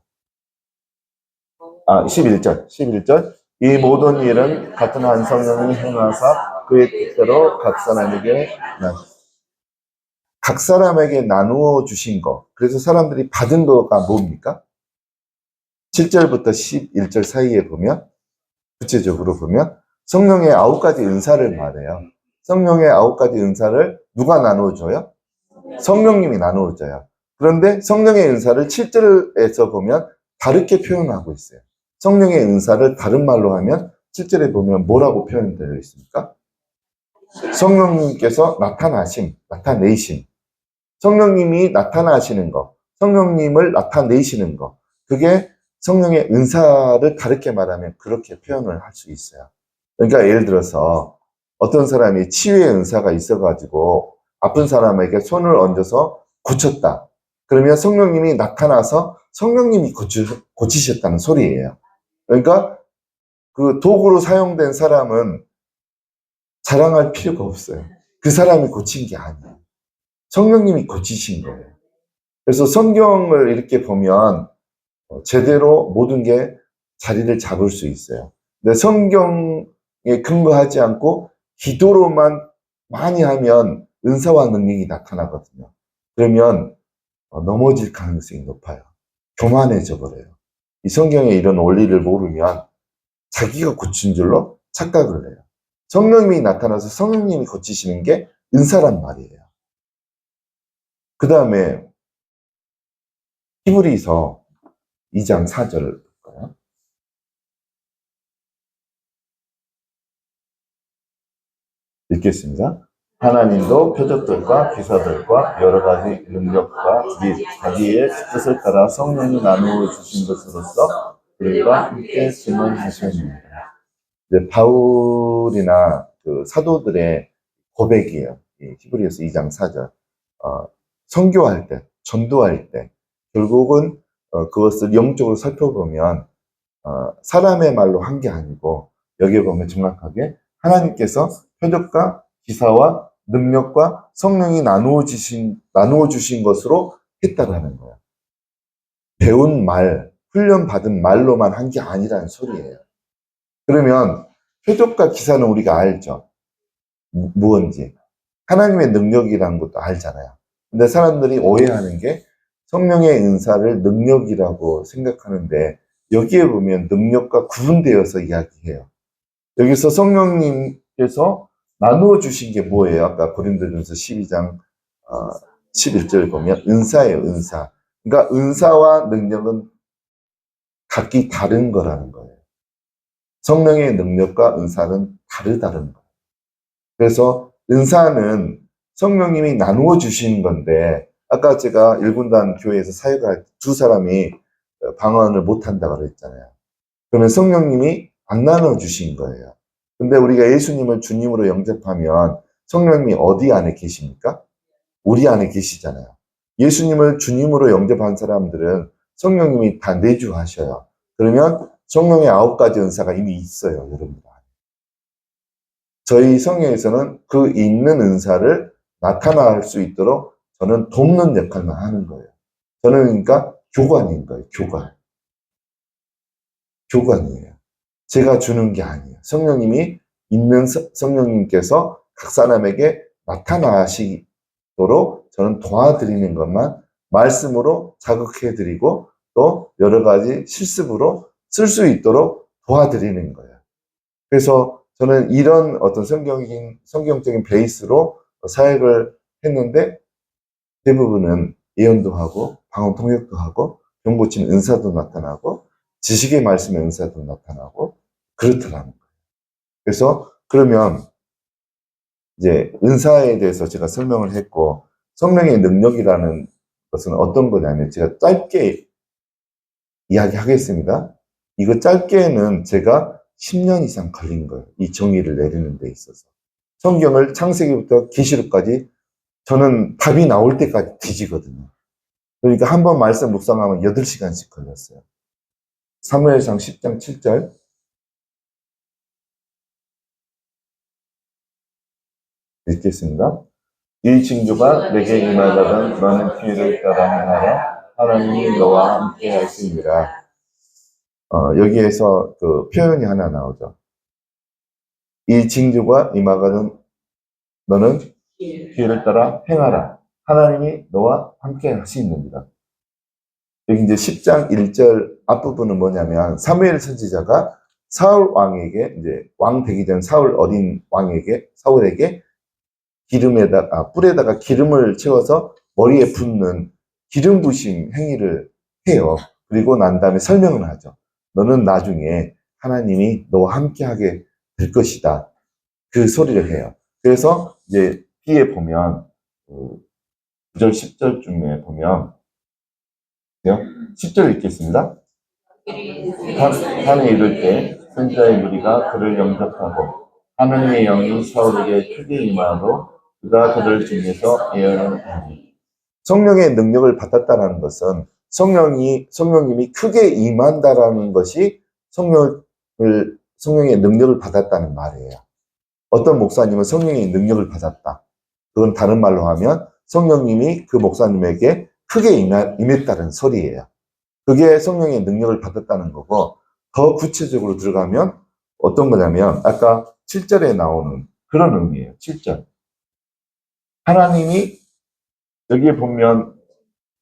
11절. 11절. 이 모든 일은 같은 한 성령이 행하사 그의 뜻대로 각 사람에게 각 사람에게 나누어 주신 거. 그래서 사람들이 받은 거가 뭡니까? 7절부터 11절 사이에 보면, 구체적으로 보면 성령의 9가지 은사를 말해요. 성령의 9가지 은사를 누가 나누어 줘요? 성령님이 나누어 줘요. 그런데 성령의 은사를 7절에서 보면 다르게 표현하고 있어요. 성령의 은사를 다른 말로 하면 7절에 보면 뭐라고 표현되어 있습니까? 성령님께서 나타내심. 성령님이 나타나시는 거, 성령님을 나타내시는 거, 그게 성령의 은사를 다르게 말하면 그렇게 표현을 할 수 있어요. 그러니까 예를 들어서 어떤 사람이 치유의 은사가 있어가지고 아픈 사람에게 손을 얹어서 고쳤다. 그러면 성령님이 나타나서 성령님이 고치셨다는 소리예요. 그러니까 그 도구로 사용된 사람은 자랑할 필요가 없어요. 그 사람이 고친 게 아니에요. 성령님이 고치신 거예요. 그래서 성경을 이렇게 보면 제대로 모든 게 자리를 잡을 수 있어요. 근데 성경에 근거하지 않고 기도로만 많이 하면 은사와 능력이 나타나거든요. 그러면 넘어질 가능성이 높아요. 교만해져 버려요. 이 성경의 이런 원리를 모르면 자기가 고친 줄로 착각을 해요. 성령님이 나타나서 성령님이 고치시는 게 은사란 말이에요. 그 다음에 히브리서 2장 4절을 볼까요? 읽겠습니다. 하나님도 표적들과 기사들과 여러 가지 능력과 자기의 뜻을 따라 성령이 나누어 주신 것으로서 우리가 함께 증언하셨습니다. 이제 바울이나 그 사도들의 고백이에요. 히브리서 2장 4절. 선교할 때, 전도할 때, 결국은 그것을 영적으로 살펴보면 사람의 말로 한 게 아니고 여기에 보면 정확하게 하나님께서 표적과 기사와 능력과 성령이 나누어 주신 것으로 했다라는 거예요. 배운 말, 훈련받은 말로만 한 게 아니라는 소리예요. 그러면 표적과 기사는 우리가 알죠. 무언지. 하나님의 능력이라는 것도 알잖아요. 근데 사람들이 오해하는 게 성령의 은사를 능력이라고 생각하는데 여기에 보면 능력과 구분되어서 이야기해요. 여기서 성령님께서 나누어 주신 게 뭐예요? 아까 고린도전서 12장 11절 보면 은사예요, 은사. 그러니까 은사와 능력은 각기 다른 거라는 거예요. 성령의 능력과 은사는 다르다는 거예요. 그래서 은사는 성령님이 나누어 주신 건데 아까 제가 1군단 교회에서 사역할 두 사람이 방언을 못한다고 그랬잖아요. 그러면 성령님이 안 나눠 주신 거예요. 근데 우리가 예수님을 주님으로 영접하면 성령님이 어디 안에 계십니까? 우리 안에 계시잖아요. 예수님을 주님으로 영접한 사람들은 성령님이 다 내주하셔요. 그러면 성령의 9가지 은사가 이미 있어요, 여러분들. 저희 성경에서는 그 있는 은사를 나타날 수 있도록 저는 돕는 역할만 하는 거예요. 저는 그러니까 교관인 거예요, 교관. 교관이에요. 제가 주는 게 아니에요. 성령님이 있는 성령님께서 각 사람에게 나타나시도록 저는 도와드리는 것만 말씀으로 자극해드리고 또 여러 가지 실습으로 쓸 수 있도록 도와드리는 거예요. 그래서 저는 이런 어떤 성경적인 베이스로 사역을 했는데 대부분은 예언도 하고 방언 통역도 하고 병 고치는 은사도 나타나고 지식의 말씀의 은사도 나타나고 그렇더라는 거예요. 그래서 그러면 이제 은사에 대해서 제가 설명을 했고 성령의 능력이라는 것은 어떤 거냐면 제가 짧게 이야기하겠습니다. 이거 짧게는 제가 10년 이상 걸린 거예요. 이 정의를 내리는 데 있어서. 성경을 창세기부터 계시록까지 저는 답이 나올 때까지 뒤지거든요. 그러니까 한 번 말씀 묵상하면 8시간씩 걸렸어요. 사무엘상 10장 7절 읽겠습니다. 이 징조가 내게 임하다던 너는 기회를 따라 행하라. 하나님이 너와 함께 하시니라. 여기에서 그 표현이 하나 나오죠. 이 징조가 임하거든 너는 기회를 따라 행하라. 하나님이 너와 함께 하시느니라. 여기 이제 10장 1절 앞부분은 뭐냐면 사무엘 선지자가 사울 왕에게 이제 왕 되기 전 사울 어린 왕에게 사울에게 뿔에다가 기름을 채워서 머리에 붓는 기름 부심 행위를 해요. 그리고 난 다음에 설명을 하죠. 너는 나중에 하나님이 너와 함께하게 될 것이다. 그 소리를 해요. 그래서 이제 뒤에 보면 9절 10절쯤에 보면 10절 읽겠습니다. 산에 이를 때 선지자의 무리가 그를 영접하고 하나님의 영이 사울에게 크게 임하로 그가 그들 중에서 예언을 하니. 성령의 능력을 받았다는 것은 성령님이 크게 임한다라는 것이 성령의 능력을 받았다는 말이에요. 어떤 목사님은 성령의 능력을 받았다. 그건 다른 말로 하면 성령님이 그 목사님에게 크게 임했다는 소리예요. 그게 성령의 능력을 받았다는 거고, 더 구체적으로 들어가면 어떤 거냐면 아까 7절에 나오는 그런 의미예요. 7절. 하나님이 여기에 보면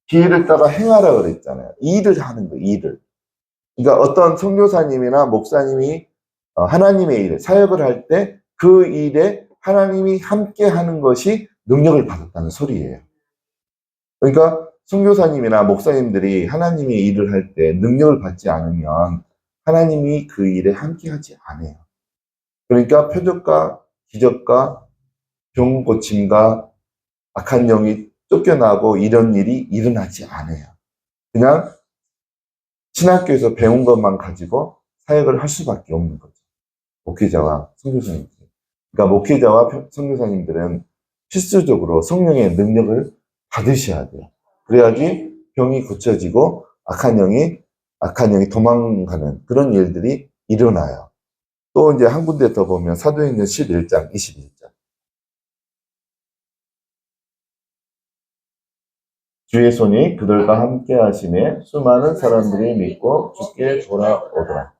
기회를 따라 행하라 그랬잖아요. 일을 하는 거예요. 일을. 그러니까 어떤 선교사님이나 목사님이 하나님의 일, 사역을 할 때 그 일에 하나님이 함께 하는 것이 능력을 받았다는 소리예요. 그러니까 선교사님이나 목사님들이 하나님의 일을 할 때 능력을 받지 않으면 하나님이 그 일에 함께 하지 않아요. 그러니까 표적과 기적과 병 고침과 악한 영이 쫓겨나고 이런 일이 일어나지 않아요. 그냥 신학교에서 배운 것만 가지고 사역을 할 수밖에 없는 거죠. 목회자와 선교사님들. 그러니까 목회자와 선교사님들은 필수적으로 성령의 능력을 받으셔야 돼요. 그래야지 병이 고쳐지고 악한 영이 도망가는 그런 일들이 일어나요. 또 이제 한 군데 더 보면 사도행전 11장 21절. 주의 손이 그들과 함께 하심에 수많은 사람들이 믿고 주께 돌아오더라.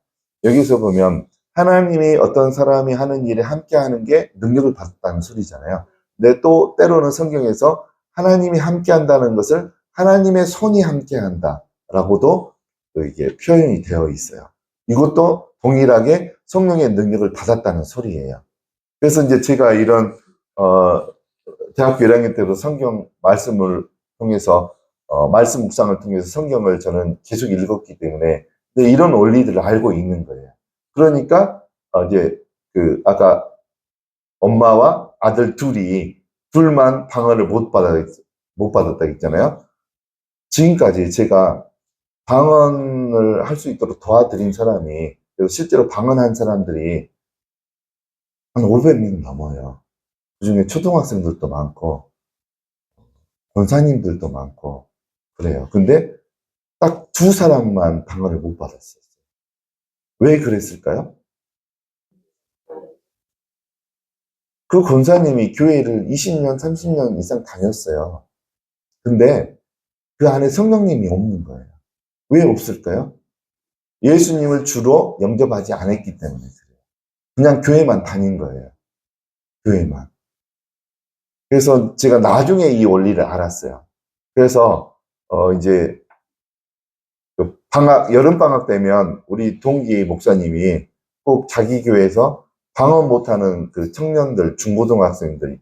여기서 보면 하나님이 어떤 사람이 하는 일에 함께 하는 게 능력을 받았다는 소리잖아요. 근데 또 때로는 성경에서 하나님이 함께 한다는 것을 하나님의 손이 함께 한다라고도 이게 표현이 되어 있어요. 이것도 동일하게 성령의 능력을 받았다는 소리예요. 그래서 이제 제가 이런 대학교 1학년 때도 성경 말씀을 통해서 말씀 묵상을 통해서 성경을 저는 계속 읽었기 때문에 이런 원리들을 알고 있는 거예요. 그러니까 이제 아까 엄마와 아들 둘만 방언을 못 받았다 했잖아요. 지금까지 제가 방언을 할 수 있도록 도와드린 사람이, 그리고 실제로 방언한 사람들이 한 500명 넘어요. 그중에 초등학생들도 많고 권사님들도 많고 그래요. 근데 딱 2사람만 방언을 못 받았어요. 왜 그랬을까요? 그 권사님이 교회를 20년, 30년 이상 다녔어요. 근데 그 안에 성령님이 없는 거예요. 왜 없을까요? 예수님을 주로 영접하지 않았기 때문에 그래요. 그냥 교회만 다닌 거예요. 교회만. 그래서 제가 나중에 이 원리를 알았어요. 그래서 이제 여름방학 되면 우리 동기 목사님이 꼭 자기 교회에서 방언 못하는 그 청년들, 중고등학생들,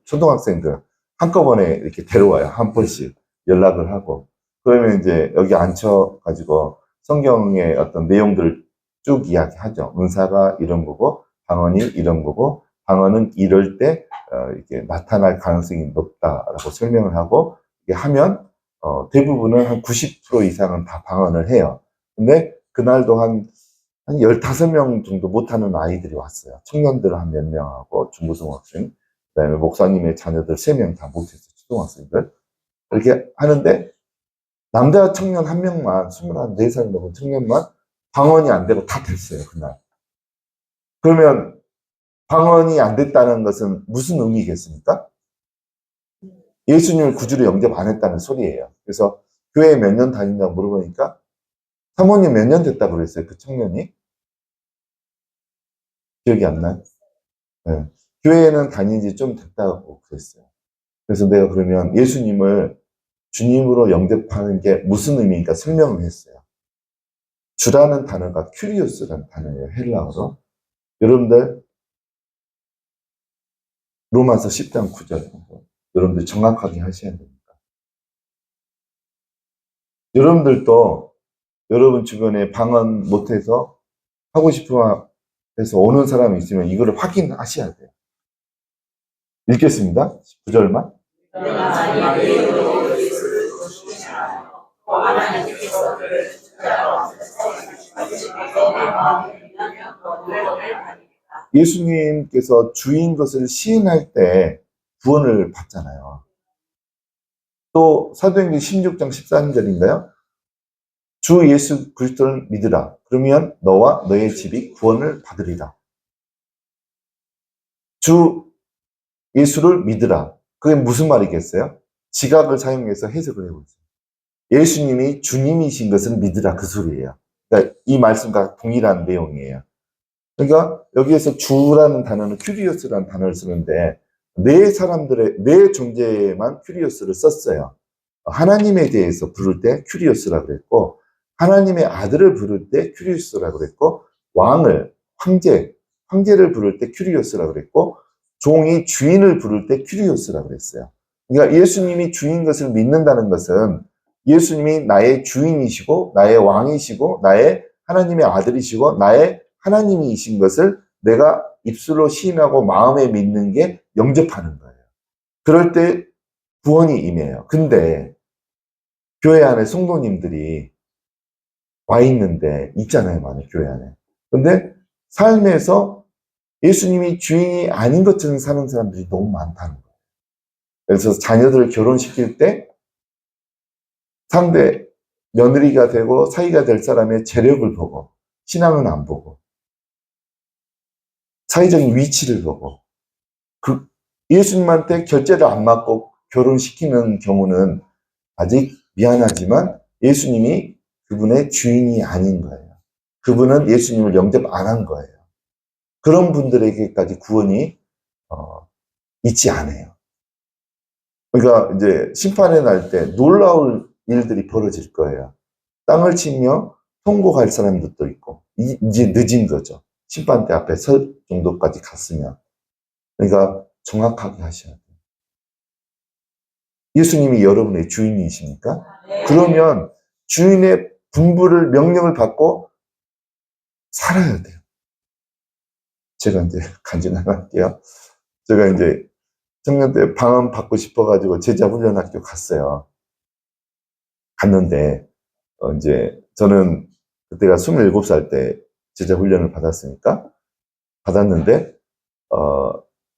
초등학생들 한꺼번에 이렇게 데려와요. 한 번씩 연락을 하고. 그러면 이제 여기 앉혀가지고 성경의 어떤 내용들을 쭉 이야기하죠. 은사가 이런 거고, 방언이 이런 거고, 방언은 이럴 때 이렇게 나타날 가능성이 높다라고 설명을 하고, 이게 하면 대부분은 한 90% 이상은 다 방언을 해요. 근데 그날도 한 15명 정도 못하는 아이들이 왔어요. 청년들 한 몇 명하고 중고등학생, 그 다음에 목사님의 자녀들 3명 다 못했어요. 초등학생들. 이렇게 하는데 남자 청년 한 명만, 24살 넘은 청년만 방언이 안 되고 다 됐어요, 그날. 그러면 방언이 안 됐다는 것은 무슨 의미겠습니까? 예수님을 구주로 영접 안 했다는 소리예요. 그래서 교회 몇 년 다닌다고 물어보니까 사모님 몇 년 됐다고 그랬어요, 그 청년이? 기억이 안 나요? 네. 교회에는 다닌 지 좀 됐다고 그랬어요. 그래서 내가 그러면 예수님을 주님으로 영접하는 게 무슨 의미인가 설명을 했어요. 주라는 단어가 큐리오스라는 단어예요. 헬라어로. 여러분들 로마서 10장 9절 여러분들 정확하게 하셔야 됩니다. 여러분들도 여러분 주변에 방언 못해서 하고 싶어 해서 오는 사람이 있으면 이거를 확인하셔야 돼요. 읽겠습니다. 9절만. 예수님께서 주인 것을 시인할 때 구원을 받잖아요. 또 사도행전 16장 13절인가요? 주 예수 그리스도를 믿으라. 그러면 너와 너의 집이 구원을 받으리라. 주 예수를 믿으라. 그게 무슨 말이겠어요? 지각을 사용해서 해석을 해보세요. 예수님이 주님이신 것을 믿으라 그 소리예요. 그러니까 이 말씀과 동일한 내용이에요. 그러니까 여기에서 주라는 단어는 큐리오스라는 단어를 쓰는데 내 존재에만 큐리오스를 썼어요. 하나님에 대해서 부를 때 큐리오스라고 그랬고 하나님의 아들을 부를 때 큐리오스라고 그랬고 황제를 부를 때 큐리오스라고 그랬고 종이 주인을 부를 때 큐리오스라고 그랬어요. 그러니까 예수님이 주인 것을 믿는다는 것은 예수님이 나의 주인이시고 나의 왕이시고 나의 하나님의 아들이시고 나의 하나님이신 것을 내가 입술로 시인하고 마음에 믿는 게 영접하는 거예요. 그럴 때 구원이 임해요. 근데 교회 안에 성도님들이 와 있는데 있잖아요, 많이 교회 안에. 근데 삶에서 예수님이 주인이 아닌 것처럼 사는 사람들이 너무 많다는 거예요. 그래서 자녀들을 결혼시킬 때 상대 며느리가 되고 사위가 될 사람의 재력을 보고 신앙은 안 보고 사회적인 위치를 보고 예수님한테 결제를 안 맞고 결혼시키는 경우는 아직 미안하지만 예수님이 그분의 주인이 아닌 거예요. 그분은 예수님을 영접 안 한 거예요. 그런 분들에게까지 구원이 있지 않아요. 그러니까 이제 심판의 날 때 놀라울 일들이 벌어질 거예요. 땅을 치며 통곡할 사람들도 있고 이제 늦은 거죠. 심판대 앞에 설 정도까지 갔으면. 그러니까 정확하게 하셔야 돼요. 예수님이 여러분의 주인이십니까? 그러면 주인의 분부를 명령을 받고 살아야 돼요. 제가 이제 간증 하나 할게요. 제가 이제 청년 때 방언 받고 싶어가지고 제자훈련학교 갔어요. 갔는데 이제 저는 그때가 27살 때 제자훈련을 받았는데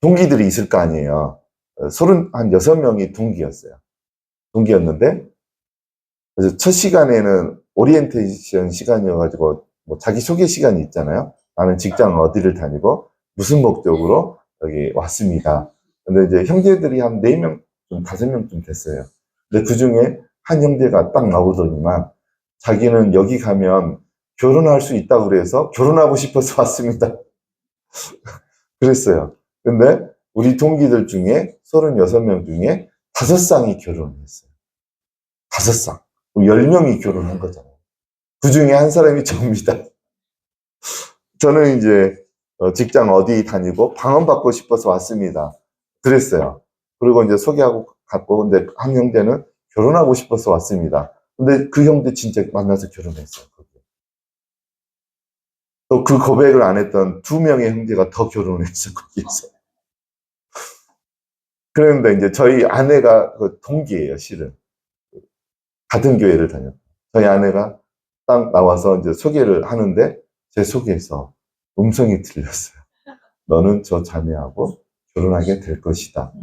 동기들이 있을 거 아니에요. 한 6명이 동기였는데 그래서 첫 시간에는 오리엔테이션 시간이어가지고 뭐 자기소개 시간이 있잖아요. 나는 직장 어디를 다니고 무슨 목적으로 여기 왔습니다. 근데 이제 형제들이 한 4명, 좀 5명쯤 됐어요. 근데 그 중에 한 형제가 딱 나오더니만 자기는 여기 가면 결혼할 수 있다고 그래서 결혼하고 싶어서 왔습니다. 그랬어요. 근데 우리 동기들 중에 36명 중에 5쌍이 결혼했어요. 5쌍. 10명이 결혼한 거잖아요. 그 중에 한 사람이 저입니다. 저는 이제 직장 어디 다니고 방언 받고 싶어서 왔습니다. 그랬어요. 그리고 이제 소개하고 갔고, 근데 한 형제는 결혼하고 싶어서 왔습니다. 근데 그 형제 진짜 만나서 결혼했어요. 또 그 고백을 안 했던 2명의 형제가 더 결혼했어요, 거기에서. 그런데 이제 저희 아내가 그 동기예요, 실은. 같은 교회를 다녔고. 저희 아내가 딱 나와서 이제 소개를 하는데 제 속에서 음성이 들렸어요. 너는 저 자매하고 결혼하게 될 것이다.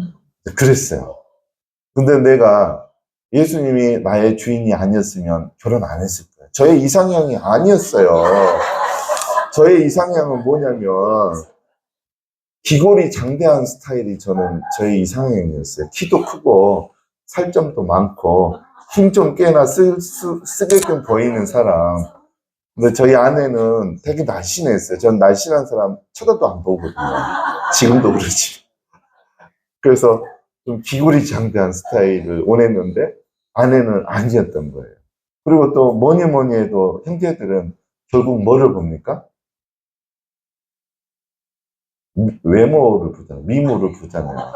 그랬어요. 근데 내가 예수님이 나의 주인이 아니었으면 결혼 안 했을 거예요. 저의 이상형이 아니었어요. 저의 이상형은 뭐냐면 기골이 장대한 스타일이 저의 이상형이었어요. 키도 크고 살점도 많고 힘 좀 꽤나 쓰게끔 보이는 사람. 근데 저희 아내는 되게 날씬했어요. 전 날씬한 사람 쳐다도 안 보거든요. 지금도 그러지. 그래서 좀 기구리장대한 스타일을 원했는데 아내는 아니었던 거예요. 그리고 또 뭐니 뭐니 해도 형제들은 결국 뭐를 봅니까? 외모를 보잖아요. 미모를 보잖아요.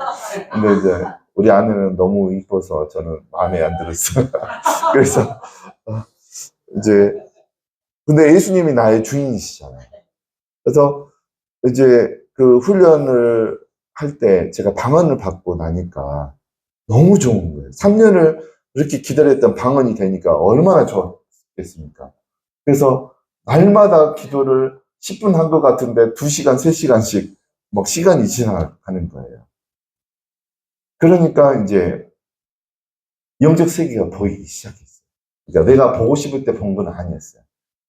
근데 이제 우리 아내는 너무 이뻐서 저는 마음에 안 들었어요. 그래서 이제 근데 예수님이 나의 주인이시잖아요. 그래서 이제 그 훈련을 할 때 제가 방언을 받고 나니까 너무 좋은 거예요. 3년을 이렇게 기다렸던 방언이 되니까 얼마나 좋았겠습니까? 그래서 날마다 기도를 10분 한 것 같은데 2시간, 3시간씩 막 시간이 지나가는 거예요. 그러니까 이제 영적 세계가 보이기 시작했어요. 그러니까 내가 보고 싶을 때 본 건 아니었어요.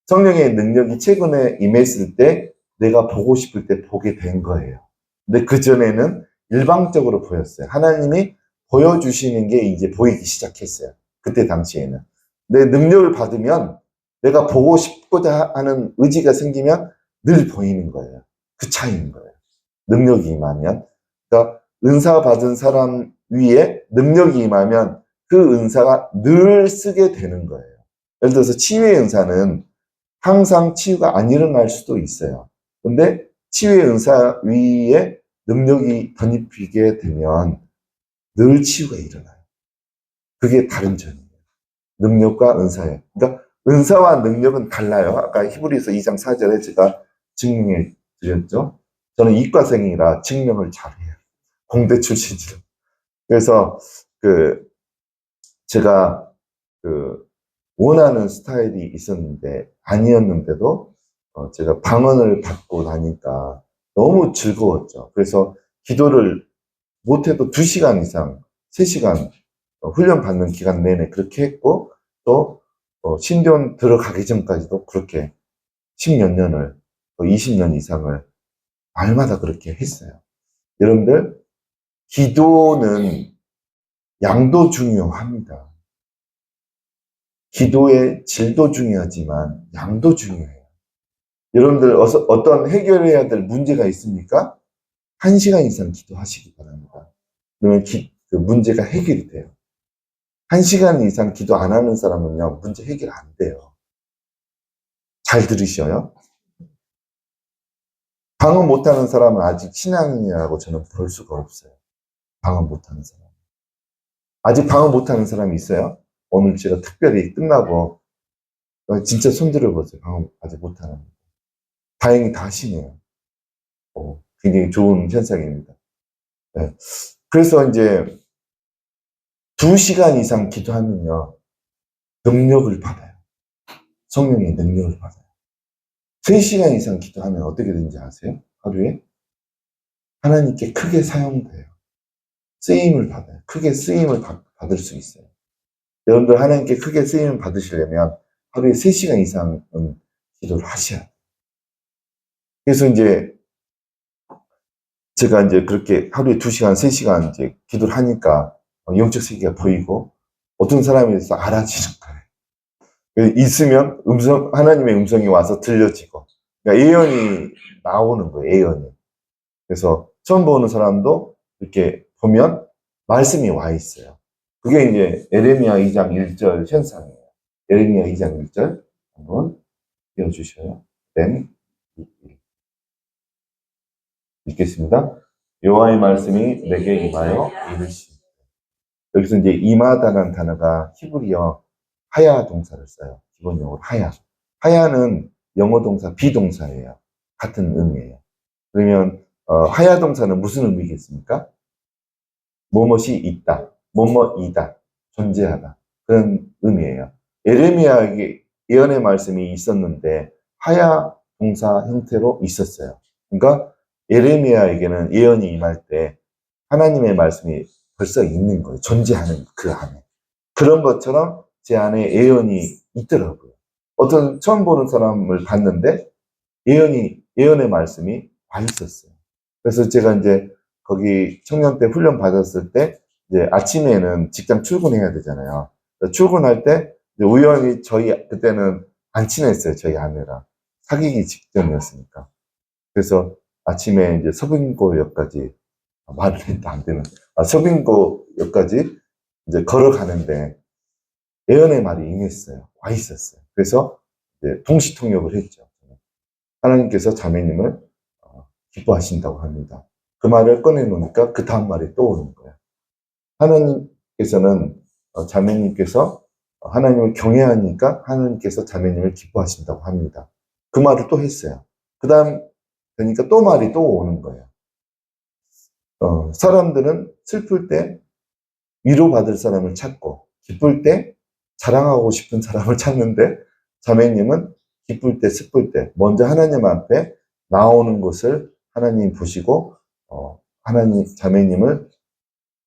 성령의 능력이 최근에 임했을 때 내가 보고 싶을 때 보게 된 거예요. 근데 그전에는 일방적으로 보였어요. 하나님이 보여주시는 게 이제 보이기 시작했어요. 그때 당시에는. 내 능력을 받으면 내가 보고 싶고자 하는 의지가 생기면 늘 보이는 거예요. 그 차이인 거예요. 능력이 임하면. 그러니까 은사 받은 사람 위에 능력이 임하면 그 은사가 늘 쓰게 되는 거예요. 예를 들어서 치유의 은사는 항상 치유가 안 일어날 수도 있어요. 근데 치유의 은사 위에 능력이 덧입히게 되면 늘 치유가 일어나요. 그게 다른 점이에요. 능력과 은사예요. 그러니까 은사와 능력은 달라요. 아까 히브리서 2장 4절에 제가 증명해 드렸죠. 저는 이과생이라 증명을 잘해요. 공대 출신이죠. 그래서 그 제가 그 원하는 스타일이 있었는데 아니었는데도 제가 방언을 받고 나니까 너무 즐거웠죠. 그래서 기도를 못해도 2시간 이상, 3시간 훈련 받는 기간 내내 그렇게 했고 또 신대원 들어가기 전까지도 그렇게 10몇 년을 20년 이상을 날마다 그렇게 했어요. 여러분들 기도는 양도 중요합니다. 기도의 질도 중요하지만 양도 중요해요. 여러분들 어떤 해결해야 될 문제가 있습니까? 1시간 이상 기도하시기 바랍니다. 그러면 그 문제가 해결이 돼요. 1시간 이상 기도 안 하는 사람은요, 문제 해결 안 돼요. 잘 들으셔요? 방언 못하는 사람은 아직 신앙인이라고 저는 볼 수가 없어요. 방언 못하는 사람. 아직 방언 못하는 사람이 있어요? 오늘 제가 특별히 끝나고 진짜 손 들어보세요. 방언 아직 못하는. 다행히 다 하시네요. 굉장히 좋은 현상입니다. 네. 그래서 이제 2시간 이상 기도하면요, 능력을 받아요. 성령의 능력을 받아요. 3시간 이상 기도하면 어떻게 되는지 아세요? 하루에? 하나님께 크게 사용돼요. 쓰임을 받아요. 크게 쓰임을 받을 수 있어요. 여러분들 하나님께 크게 쓰임을 받으시려면 하루에 3시간 이상은 기도를 하셔야 돼요. 그래서 이제 제가 이제 그렇게 하루에 2시간, 3시간 이제 기도를 하니까 영적 세계가 보이고 어떤 사람에 대해서 알아지는 거예요. 있으면 하나님의 음성이 와서 들려지고, 그러니까 예언이 나오는 거예요, 예언이. 그래서 처음 보는 사람도 이렇게 보면 말씀이 와 있어요. 그게 이제 에레미야 2장 1절 현상이에요. 에레미야 2장 1절 한번 읽어주셔요. 읽겠습니다. 여호와의 말씀이 내게 임하여 이르시. 여기서 이제 임하다는 단어가 히브리어 하야 동사를 써요. 기본적으로 하야. 하야는 영어 동사 비동사예요. 같은 의미예요. 그러면 하야 동사는 무슨 의미겠습니까? 뭐뭇이 있다, 뭐뭐이다, 존재하다, 그런 의미예요. 에레미야에게 예언의 말씀이 있었는데 하야 동사 형태로 있었어요. 그러니까 에레미야에게는 예언이 임할 때 하나님의 말씀이 벌써 있는 거예요. 존재하는 그 안에. 그런 것처럼 제 안에 예언이 있더라고요. 어떤 처음 보는 사람을 봤는데 예언의 말씀이 와 있었어요. 그래서 제가 이제 거기 청년 때 훈련 받았을 때 이제 아침에는 직장 출근해야 되잖아요. 출근할 때 우연히 그때는 안 친했어요. 저희 아내랑. 사귀기 직전이었으니까. 그래서 아침에 이제 서빙고역까지 말을 해도 안 되는. 서빙고역까지 이제 걸어가는데 예언의 말이 임했어요. 와 있었어요. 그래서 이제 동시통역을 했죠. 하나님께서 자매님을 기뻐하신다고 합니다. 그 말을 꺼내놓으니까 그 다음 말이 또 오는 거예요. 하나님께서는 자매님께서 하나님을 경외하니까 하나님께서 자매님을 기뻐하신다고 합니다. 그 말을 또 했어요. 그 다음 되니까 또 말이 또 오는 거예요. 사람들은 슬플 때 위로받을 사람을 찾고 기쁠 때 자랑하고 싶은 사람을 찾는데 자매님은 기쁠 때 슬플 때 먼저 하나님 앞에 나오는 것을 하나님 보시고 하나님 자매님을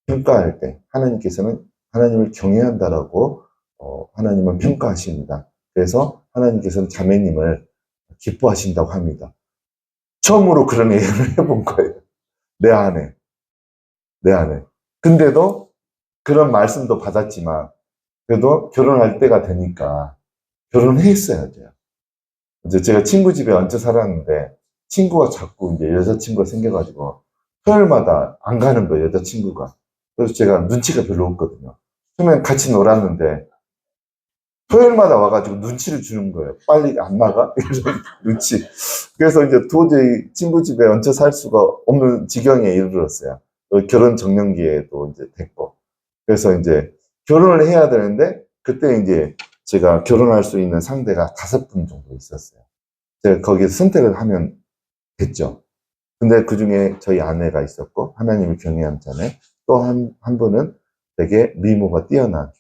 평가할 때 하나님께서는 하나님을 경외한다라고 하나님은 평가하십니다. 그래서 하나님께서는 자매님을 기뻐하신다고 합니다. 처음으로 그런 예언을 해본 거예요. 내 안에. 근데도 그런 말씀도 받았지만 그래도 결혼할 때가 되니까 결혼했어야 돼요. 이제 제가 친구 집에 얹혀 살았는데 친구가 자꾸 이제 여자친구가 생겨가지고 토요일마다 안 가는 거예요, 여자친구가. 그래서 제가 눈치가 별로 없거든요. 처음엔 같이 놀았는데 토요일마다 와가지고 눈치를 주는 거예요. 빨리 안 나가? 이런 눈치. 그래서 이제 도저히 친구 집에 얹혀 살 수가 없는 지경에 이르렀어요. 결혼 정년기에도 이제 됐고. 그래서 이제 결혼을 해야 되는데 그때 이제 제가 결혼할 수 있는 상대가 5분 정도 있었어요. 제가 거기서 선택을 하면 됐죠. 근데 그 중에 저희 아내가 있었고 하나님을 경외한 자매 또 한 분은 되게 미모가 뛰어난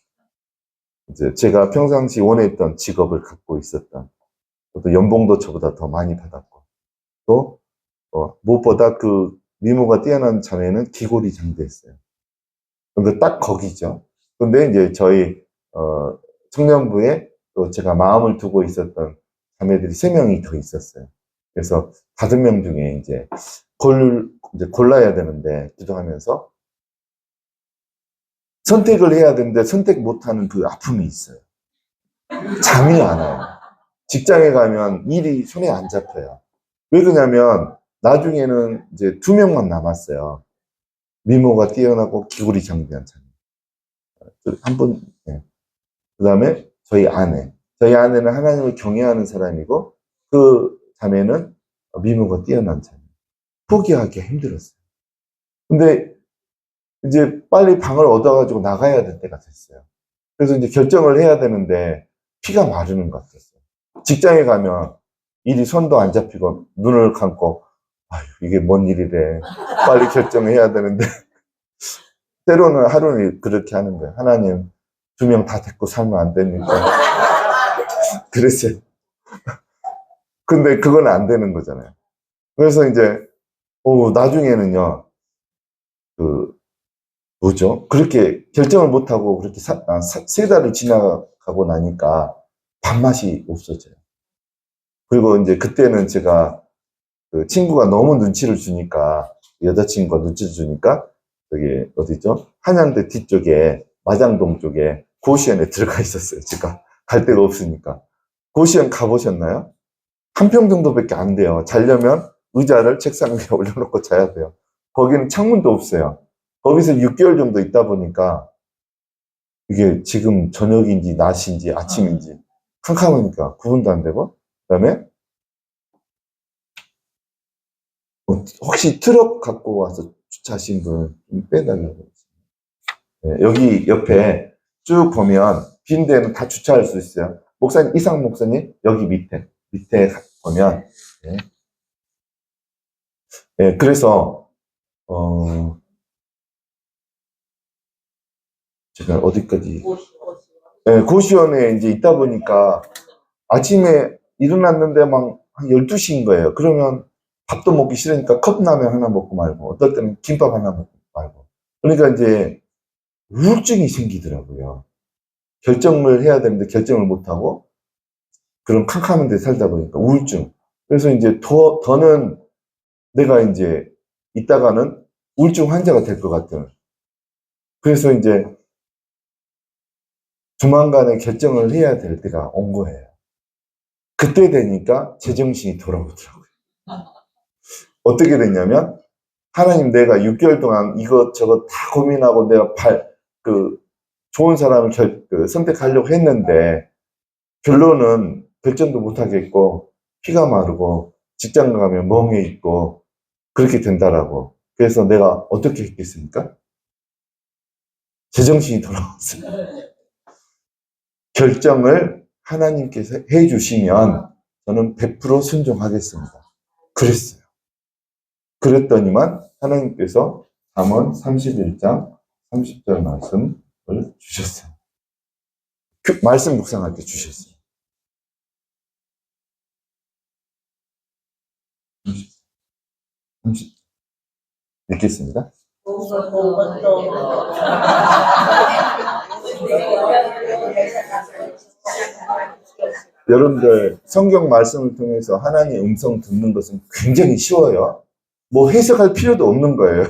이제 제가 평상시 원했던 직업을 갖고 있었던 또 연봉도 저보다 더 많이 받았고 또 무엇보다 그 미모가 뛰어난 자매는 기골이 장대했어요. 그러니까 딱 거기죠. 근데 이제 저희 청년부에 또 제가 마음을 두고 있었던 자매들이 3명이 더 있었어요. 그래서 5명 중에 이제 골라야 되는데 기도하면서 선택을 해야 되는데 선택 못하는 그 아픔이 있어요. 잠이 안 와요. 직장에 가면 일이 손에 안 잡혀요. 왜 그러냐면 나중에는 이제 2명만 남았어요. 미모가 뛰어나고 기골이 장대한 자매. 한 분, 네. 그 다음에 저희 아내. 저희 아내는 하나님을 경외하는 사람이고 그 자매는 미모가 뛰어난 자매. 포기하기 힘들었어요. 근데 이제 빨리 방을 얻어가지고 나가야 될 때가 됐어요. 그래서 이제 결정을 해야 되는데 피가 마르는 것 같았어요. 직장에 가면 일이 손도 안 잡히고 눈을 감고 아유 이게 뭔 일이래. 빨리 결정해야 되는데 때로는 하루는 그렇게 하는 거예요. 하나님 2명 다 데리고 살면 안 되니까 그랬어요. 근데 그건 안 되는 거잖아요. 그래서 이제 나중에는요 그 뭐죠? 그렇게 결정을 못하고 그렇게 3달을 지나가고 나니까 밥맛이 없어져요. 그리고 이제 그때는 제가 그 친구가 너무 눈치를 주니까 여자친구가 눈치를 주니까 저기 어디죠? 한양대 뒤쪽에 마장동 쪽에 고시원에 들어가 있었어요. 제가 갈 데가 없으니까. 고시원 가보셨나요? 1평 정도밖에 안 돼요. 자려면 의자를 책상 위에 올려놓고 자야 돼요. 거기는 창문도 없어요. 거기서 6개월 정도 있다 보니까 이게 지금 저녁인지 낮인지 아침인지 캄캄하니까 구분도 안 되고 그다음에 혹시 트럭 갖고 와서 주차하신 분 좀 빼달라고. 네, 여기 옆에 쭉 보면 빈 데는 다 주차할 수 있어요. 목사님, 이상 목사님, 여기 밑에 보면, 네. 네, 그래서, 제가 어디까지, 네, 고시원에 이제 있다 보니까 아침에 일어났는데 막 한 12시인 거예요. 그러면 밥도 먹기 싫으니까 컵라면 하나 먹고 말고, 어떨 때는 김밥 하나 먹고 말고. 그러니까 이제 우울증이 생기더라고요. 결정을 해야 되는데 결정을 못하고 그런 캄캄한 데 살다 보니까 우울증. 그래서 이제 더는 내가 이제 있다가는 우울증 환자가 될 것 같은. 그래서 이제 조만간에 결정을 해야 될 때가 온 거예요. 그때 되니까 제정신이 돌아오더라고요. 어떻게 됐냐면 하나님, 내가 6개월 동안 이것저것 다 고민하고 내가 좋은 사람을 선택하려고 했는데 결론은 결정도 못하겠고 피가 마르고 직장 가면 멍해 있고 그렇게 된다라고. 그래서 내가 어떻게 했겠습니까? 제정신이 돌아왔어요. 결정을 하나님께서 해주시면 저는 100% 순종하겠습니다. 그랬어요. 그랬더니만 하나님께서 잠언 31장 30절 말씀을 주셨어요. 말씀 묵상할 때 주셨어요. 30. 읽겠습니다. 여러분들 성경 말씀을 통해서 하나님의 음성 듣는 것은 굉장히 쉬워요. 뭐 해석할 필요도 없는 거예요.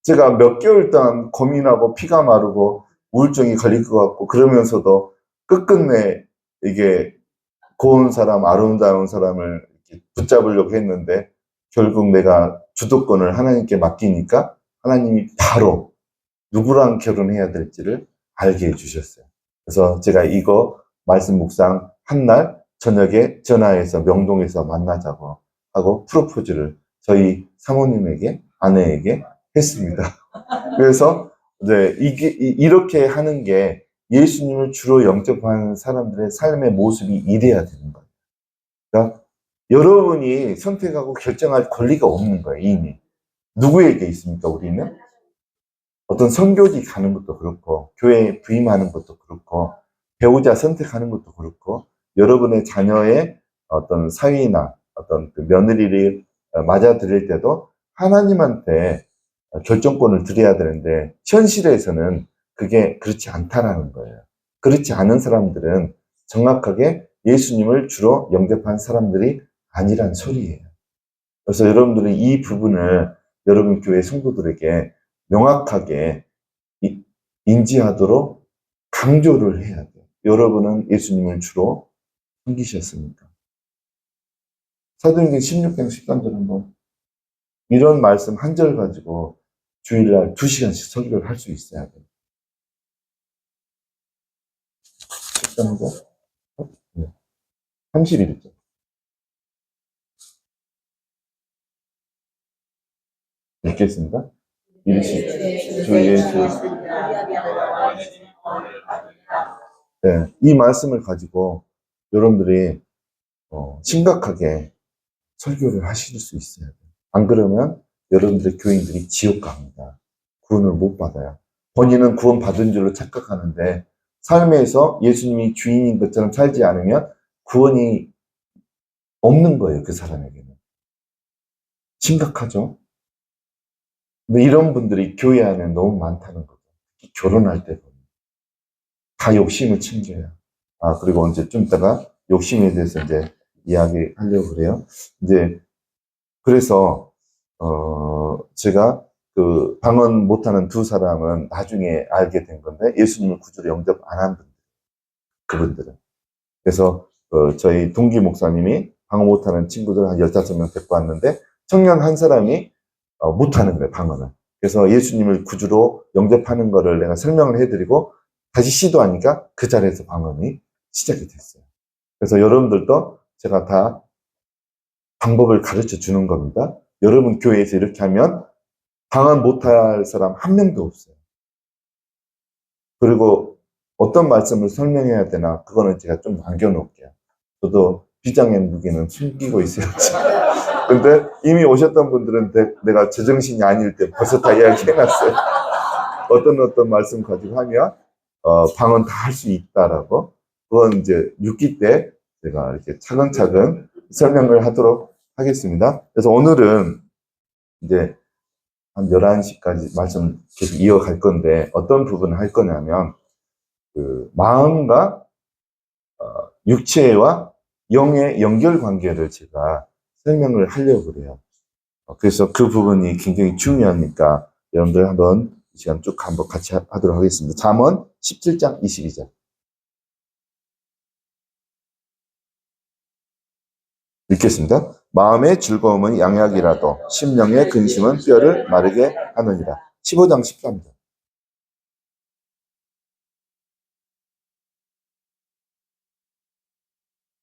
제가 몇 개월 동안 고민하고 피가 마르고 우울증이 걸릴 것 같고 그러면서도 끝끝내 이게 고운 사람, 아름다운 사람을 붙잡으려고 했는데 결국 내가 주도권을 하나님께 맡기니까 하나님이 바로 누구랑 결혼해야 될지를 알게 해주셨어요. 그래서 제가 이거 말씀 묵상 한 날 저녁에 전화해서 명동에서 만나자고 하고 프로포즈를 저희 사모님에게, 아내에게 했습니다. 그래서 이제 이렇게 하는 게 예수님을 주로 영접하는 사람들의 삶의 모습이 이래야 되는 거예요. 그러니까 여러분이 선택하고 결정할 권리가 없는 거예요, 이미. 누구에게 있습니까, 우리는? 어떤 선교지 가는 것도 그렇고, 교회에 부임하는 것도 그렇고, 배우자 선택하는 것도 그렇고, 여러분의 자녀의 어떤 사위나 어떤 그 며느리를 맞아들일 때도 하나님한테 결정권을 드려야 되는데, 현실에서는 그게 그렇지 않다라는 거예요. 그렇지 않은 사람들은 정확하게 예수님을 주로 영접한 사람들이 아니란 소리예요. 그래서 여러분들은 이 부분을 여러분 교회 성도들에게 명확하게 인지하도록 강조를 해야 돼요. 여러분은 예수님을 주로 섬기셨으니까. 사도행전 16장 13절 한번 이런 말씀 한 절 가지고 주일날 2시간씩 설교를 할 수 있어야 돼요. 13절 31절 읽겠습니다. 이르시되 주 예수 네, 이 말씀을 가지고 여러분들이 심각하게 설교를 하실 수 있어야 돼요. 안 그러면 여러분들의 교인들이 지옥 갑니다. 구원을 못 받아요. 본인은 구원 받은 줄로 착각하는데 삶에서 예수님이 주인인 것처럼 살지 않으면 구원이 없는 거예요. 그 사람에게는. 심각하죠? 근데 이런 분들이 교회 안에 너무 많다는 거죠. 결혼할 때 보면. 다 욕심을 챙겨요. 그리고 언제 좀 있다가 욕심에 대해서 이제 이야기하려고 그래요. 이제, 그래서, 제가 그 방언 못하는 두 사람은 나중에 알게 된 건데, 예수님을 구주로 영접 안 한 분들, 그분들은. 그래서, 저희 동기 목사님이 방언 못하는 친구들 한 15명 데리고 왔는데, 청년 한 사람이 못하는 거예요, 방언을. 그래서 예수님을 구주로 영접하는 거를 내가 설명을 해드리고, 다시 시도하니까 그 자리에서 방언이 시작이 됐어요. 그래서 여러분들도 제가 다 방법을 가르쳐 주는 겁니다. 여러분 교회에서 이렇게 하면 방언 못할 사람 한 명도 없어요. 그리고 어떤 말씀을 설명해야 되나 그거는 제가 좀 남겨놓을게요. 저도 비장의 무게는 숨기고 있어야지. 근데 이미 오셨던 분들은 내가 제정신이 아닐 때 벌써 다 이야기해놨어요. 어떤 말씀 가지고 하면 방언 다 할 수 있다라고. 그건 이제 6기 때 제가 이렇게 차근차근 설명을 하도록 하겠습니다. 그래서 오늘은 이제 한 11시까지 말씀 계속 이어갈 건데 어떤 부분을 할 거냐면 그 마음과 육체와 영의 연결 관계를 제가 설명을 하려고 그래요. 그래서 그 부분이 굉장히 중요하니까 여러분들 한번 이 시간 쭉 한번 같이 하도록 하겠습니다. 잠언 17장 22절. 읽겠습니다. 마음의 즐거움은 양약이라도 심령의 근심은 뼈를 마르게 하느니라. 15장 13절.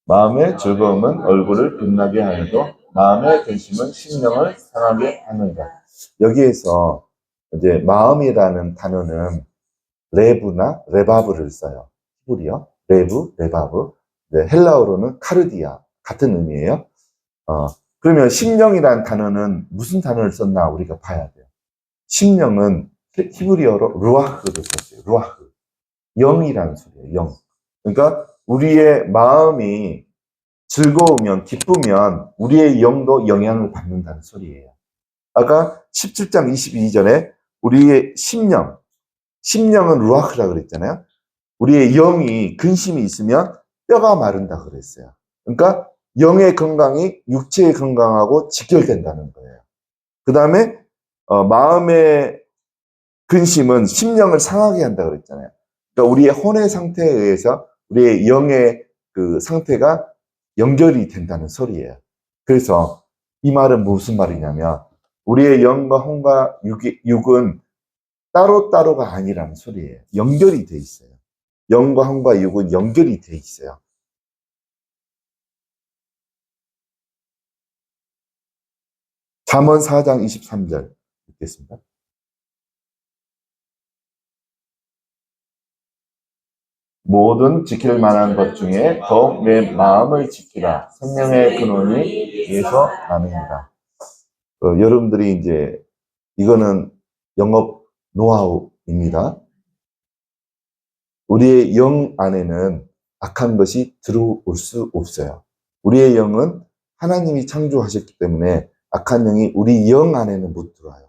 마음의 즐거움은 얼굴을 빛나게 하여도 마음의 근심은 심령을 상하게 하느니라. 여기에서 이제 마음이라는 단어는 레브나 레바브를 써요. 히브리어 레브, 레바브. 네, 헬라어로는 카르디아 같은 의미예요. 그러면 심령이라는 단어는 무슨 단어를 썼나 우리가 봐야 돼요. 심령은 히브리어로 루아흐를 썼어요. 루아흐. 영이라는 소리예요. 영. 그러니까 우리의 마음이 즐거우면 기쁘면 우리의 영도 영향을 받는다는 소리예요. 아까 17장 22절에 우리의 심령은 루아흐라 그랬잖아요. 우리의 영이 근심이 있으면 뼈가 마른다 그랬어요. 그러니까 영의 건강이 육체의 건강하고 직결된다는 거예요. 그 다음에 마음의 근심은 심령을 상하게 한다 그랬잖아요. 그러니까 우리의 혼의 상태에 의해서 우리의 영의 그 상태가 연결이 된다는 소리예요. 그래서 이 말은 무슨 말이냐면 우리의 영과 혼과 육은 따로따로가 아니라는 소리예요. 연결이 돼 있어요. 영과 혼과 육은 연결이 돼 있어요. 잠언 4장 23절 읽겠습니다. 모든 지킬 만한 것 중에 더욱 내 마음을 지키라. 생명의 근원이 예서 나느니라. 여러분들이 이제 이거는 영업 노하우입니다. 우리의 영 안에는 악한 것이 들어올 수 없어요. 우리의 영은 하나님이 창조하셨기 때문에 악한 영이 우리 영 안에는 못 들어와요.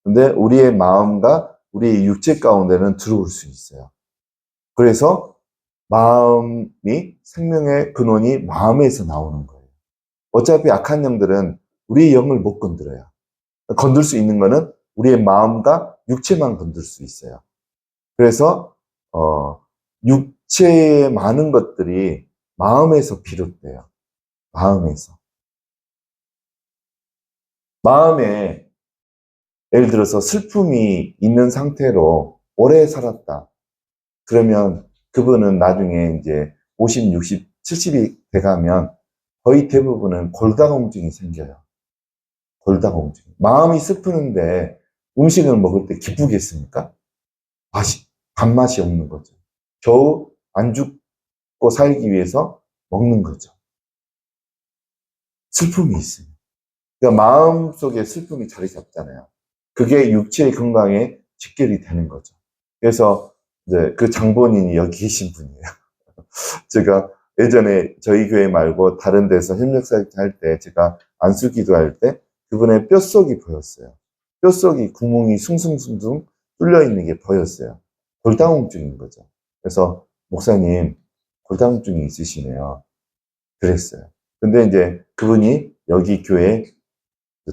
근데 우리의 마음과 우리의 육체 가운데는 들어올 수 있어요. 그래서 마음이 생명의 근원이 마음에서 나오는 거예요. 어차피 악한 영들은 우리의 영을 못 건드려요. 건들 수 있는 거는 우리의 마음과 육체만 건들 수 있어요. 그래서 육체의 많은 것들이 마음에서 비롯돼요. 마음에 예를 들어서 슬픔이 있는 상태로 오래 살았다. 그러면 그분은 나중에 이제 50, 60, 70이 돼가면 거의 대부분은 골다공증이 생겨요. 골다공증. 마음이 슬프는데 음식을 먹을 때 기쁘겠습니까? 밥맛이 없는 거죠. 겨우 안 죽고 살기 위해서 먹는 거죠. 슬픔이 있어요. 그러니까 마음 속에 슬픔이 자리 잡잖아요. 그게 육체의 건강에 직결이 되는 거죠. 그래서 이제 그 장본인이 여기 계신 분이에요. 제가 예전에 저희 교회 말고 다른 데서 협력사역 할 때 제가 안수 기도할 때 그분의 뼛속이 보였어요. 뼛속이 구멍이 숭숭숭숭 뚫려 있는 게 보였어요. 골다공증인 거죠. 그래서 목사님 골다공증이 있으시네요. 그랬어요. 근데 이제 그분이 여기 교회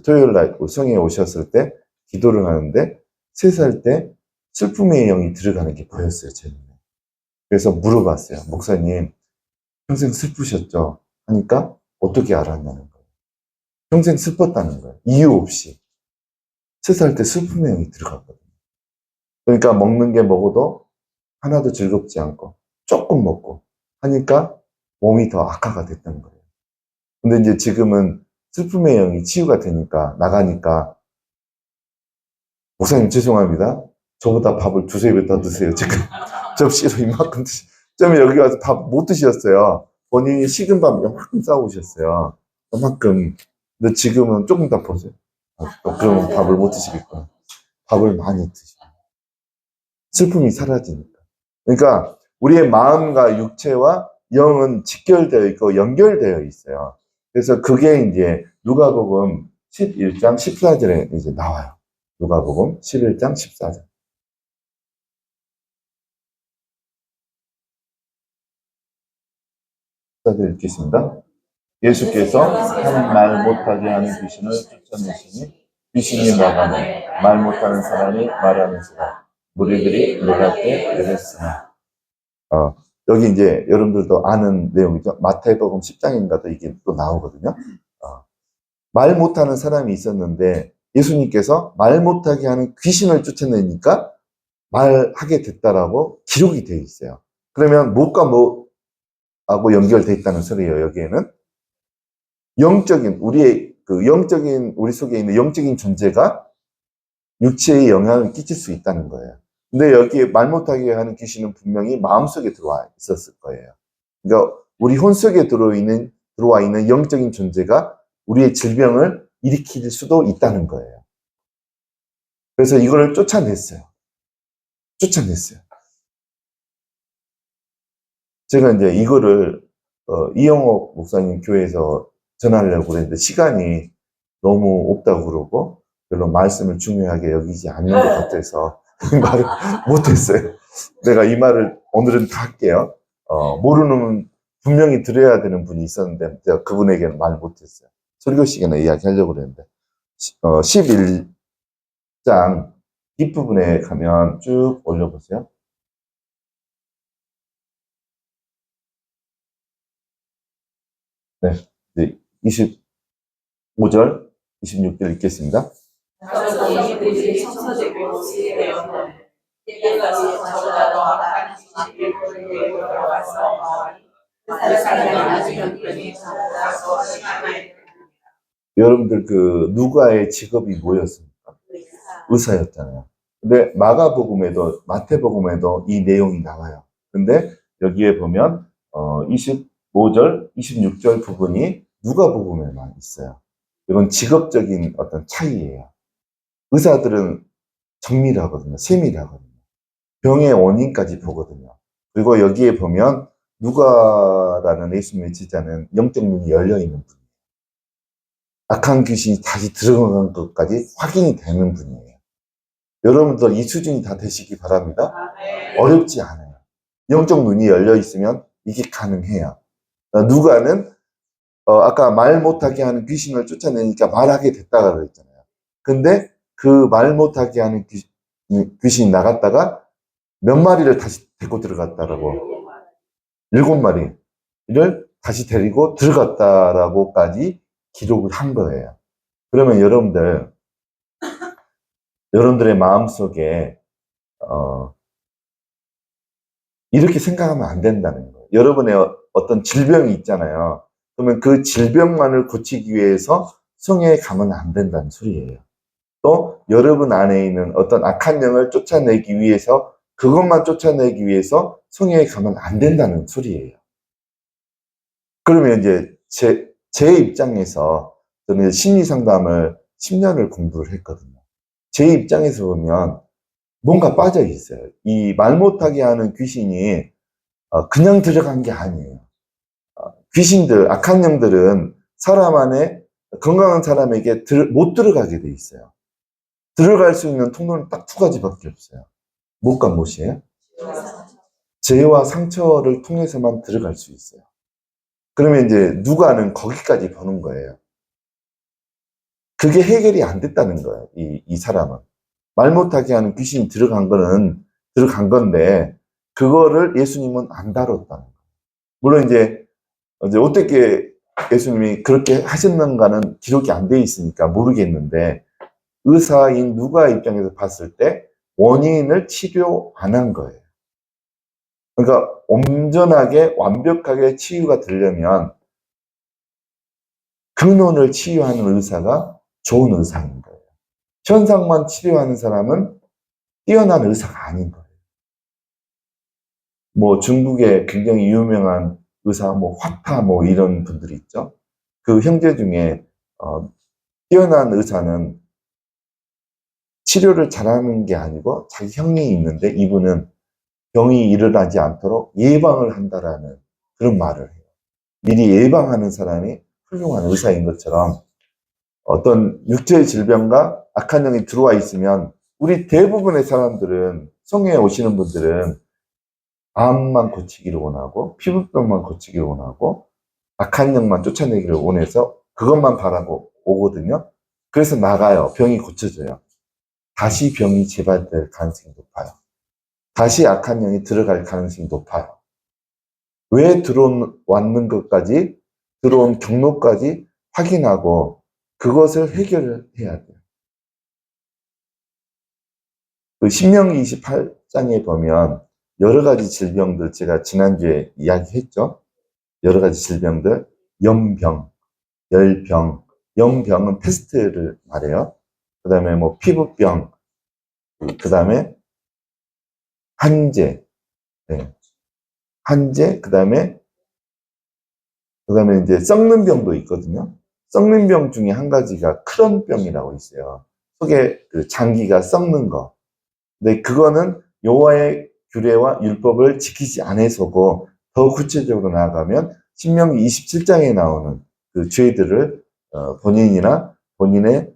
토요일 날 성에 오셨을 때 기도를 하는데 3살 때 슬픔의 영이 들어가는 게 보였어요. 제 눈에. 그래서 물어봤어요. 목사님 평생 슬프셨죠? 하니까 어떻게 알았냐는 거예요. 평생 슬펐다는 거예요. 이유 없이. 3살 때 슬픔의 영이 들어갔거든요. 그러니까 먹는 게 먹어도 하나도 즐겁지 않고 조금 먹고 하니까 몸이 더 악화가 됐던 거예요. 근데 이제 지금은 슬픔의 영이 치유가 되니까 나가니까 목사님 죄송합니다. 저보다 밥을 2~3배 더 드세요. 지금 접시로 이만큼 좀 여기 와서 밥 못 드셨어요. 본인이 식은 밥 이만큼 싸우셨어요. 이만큼. 근데 지금은 조금 더 보세요. 또 그러면 밥을 못 드시겠구나. 밥을 많이 드시고. 슬픔이 사라지니까. 그러니까 우리의 마음과 육체와 영은 직결되어 있고 연결되어 있어요. 그래서 그게 이제 누가복음 11장 14절에 이제 나와요. 누가복음 11장 14절. 읽겠습니다. 예수께서 한 말 못하게 하는 귀신을 쫓아내시니 귀신이 나가매 말 못하는 사람이 말하면서다. 무리들이 놀랍게 여겼으나 여기 이제 여러분들도 아는 내용이죠. 마태복음 10장인가도 이게 또 나오거든요. 말 못하는 사람이 있었는데 예수님께서 말 못하게 하는 귀신을 쫓아내니까 말하게 됐다라고 기록이 되어 있어요. 그러면 뭐가 뭐하고 연결되어 있다는 소리예요. 여기에는 영적인 우리 속에 있는 영적인 존재가 육체에 영향을 끼칠 수 있다는 거예요. 근데 여기에 말 못하게 하는 귀신은 분명히 마음속에 들어와 있었을 거예요. 그러니까 우리 혼 속에 들어와 있는 영적인 존재가 우리의 질병을 일으킬 수도 있다는 거예요. 그래서 이걸 쫓아냈어요. 제가 이제 이거를 이영옥 목사님 교회에서 전하려고 그랬는데 시간이 너무 없다고 그러고 별로 말씀을 중요하게 여기지 않는 것 같아서 말을 못했어요. 내가 이 말을 오늘은 다 할게요. 모르는 분명히 들어야 되는 분이 있었는데 제가 그분에게는 말 못했어요. 설교 시간에 이야기하려고 그랬는데 11장 뒷부분에 가면 쭉 올려보세요. 네, 이제 25절, 26절 읽겠습니다. 여러분들 그 누가의 직업이 뭐였습니까? 의사였잖아요. 근데 마가복음에도 마태복음에도 이 내용이 나와요. 근데 여기에 보면 25절, 26절 부분이 누가복음에만 있어요. 이건 직업적인 어떤 차이예요. 의사들은 정밀하거든요. 세밀하거든요. 병의 원인까지 보거든요. 그리고 여기에 보면 누가라는 예수님의 제자는 영적 눈이 열려 있는 분. 악한 귀신이 다시 들어간 것까지 확인이 되는 분이에요. 여러분들 이 수준이 다 되시기 바랍니다. 어렵지 않아요. 영적 눈이 열려 있으면 이게 가능해요. 누가는 아까 말 못하게 하는 귀신을 쫓아내니까 말하게 됐다고 그랬잖아요. 근데 그 말 못하게 하는 귀신이 나갔다가 몇 마리를 다시 데리고 들어갔다라고 7마리를 다시 데리고 들어갔다라고까지 기록을 한 거예요. 그러면 여러분들의 마음속에 이렇게 생각하면 안 된다는 거예요. 여러분의 어떤 질병이 있잖아요. 그러면 그 질병만을 고치기 위해서 성회에 가면 안 된다는 소리예요. 또 여러분 안에 있는 어떤 악한 영을 쫓아내기 위해서 그것만 쫓아내기 위해서 성회에 가면 안 된다는 소리예요. 그러면 이제 제 입장에서 저는 심리 상담을 10년을 공부를 했거든요. 제 입장에서 보면 뭔가 빠져 있어요. 이 말 못하게 하는 귀신이 그냥 들어간 게 아니에요. 귀신들, 악한 영들은 사람 안에 건강한 사람에게 못 들어가게 돼 있어요. 들어갈 수 있는 통로는 딱 2가지밖에 없어요. 못과 못이에요? 죄와 상처를 통해서만 들어갈 수 있어요. 그러면 이제 누가는 거기까지 보는 거예요. 그게 해결이 안 됐다는 거예요. 이 사람은. 말 못하게 하는 귀신이 들어간 건데, 그거를 예수님은 안 다뤘다는 거예요. 물론 이제 어떻게 예수님이 그렇게 하셨는가는 기록이 안 돼 있으니까 모르겠는데, 의사인 누가 입장에서 봤을 때 원인을 치료 안 한 거예요. 그러니까 온전하게 완벽하게 치유가 되려면 근원을 치유하는 의사가 좋은 의사인 거예요. 현상만 치료하는 사람은 뛰어난 의사가 아닌 거예요. 뭐 중국에 굉장히 유명한 의사, 뭐 화타 뭐 이런 분들이 있죠. 그 형제 중에 뛰어난 의사는 치료를 잘하는 게 아니고 자기 형이 있는데 이분은 병이 일어나지 않도록 예방을 한다라는 그런 말을 해요. 미리 예방하는 사람이 훌륭한 의사인 것처럼 어떤 육체의 질병과 악한 영이 들어와 있으면 우리 대부분의 사람들은 성회에 오시는 분들은 암만 고치기를 원하고 피부병만 고치기를 원하고 악한 영만 쫓아내기를 원해서 그것만 바라고 오거든요. 그래서 나가요. 병이 고쳐져요. 다시 병이 재발될 가능성이 높아요. 다시 악한 영이 들어갈 가능성이 높아요. 왜 들어왔는 것까지, 들어온 경로까지 확인하고 그것을 해결을 해야 돼요. 그 신명기 28장에 보면 여러 가지 질병들 제가 지난주에 이야기했죠. 여러 가지 질병들, 염병, 열병, 염병은 패스트를 말해요. 그 다음에 뭐 피부병, 그 다음에 한제, 네. 한제, 그 다음에 이제 썩는 병도 있거든요. 썩는 병 중에 한 가지가 크론병이라고 있어요. 속에 그 장기가 썩는 거. 근데 그거는 여호와의 규례와 율법을 지키지 않아서고, 더 구체적으로 나아가면 신명기 27장에 나오는 그 죄들을 본인이나 본인의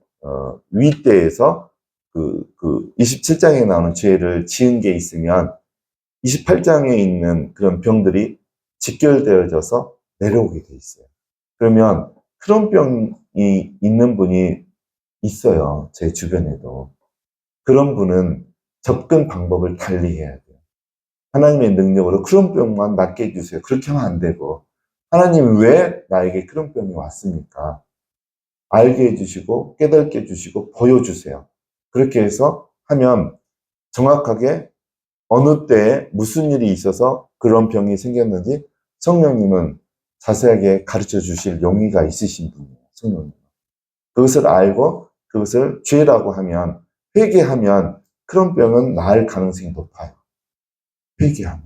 윗대에서 그 27장에 나오는 죄를 지은 게 있으면 28장에 있는 그런 병들이 직결되어져서 내려오게 돼 있어요. 그러면 크론병이 있는 분이 있어요. 제 주변에도. 그런 분은 접근 방법을 달리 해야 돼요. 하나님의 능력으로 크론병만 낫게 해주세요. 그렇게 하면 안 되고, 하나님이 왜 나에게 크론병이 왔습니까? 알게 해주시고 깨닫게 해주시고 보여주세요. 그렇게 해서 하면 정확하게 어느 때에 무슨 일이 있어서 그런 병이 생겼는지 성령님은 자세하게 가르쳐 주실 용의가 있으신 분이에요. 성령님. 그것을 알고 그것을 죄라고 하면, 회개하면 그런 병은 나을 가능성이 높아요. 회개하면.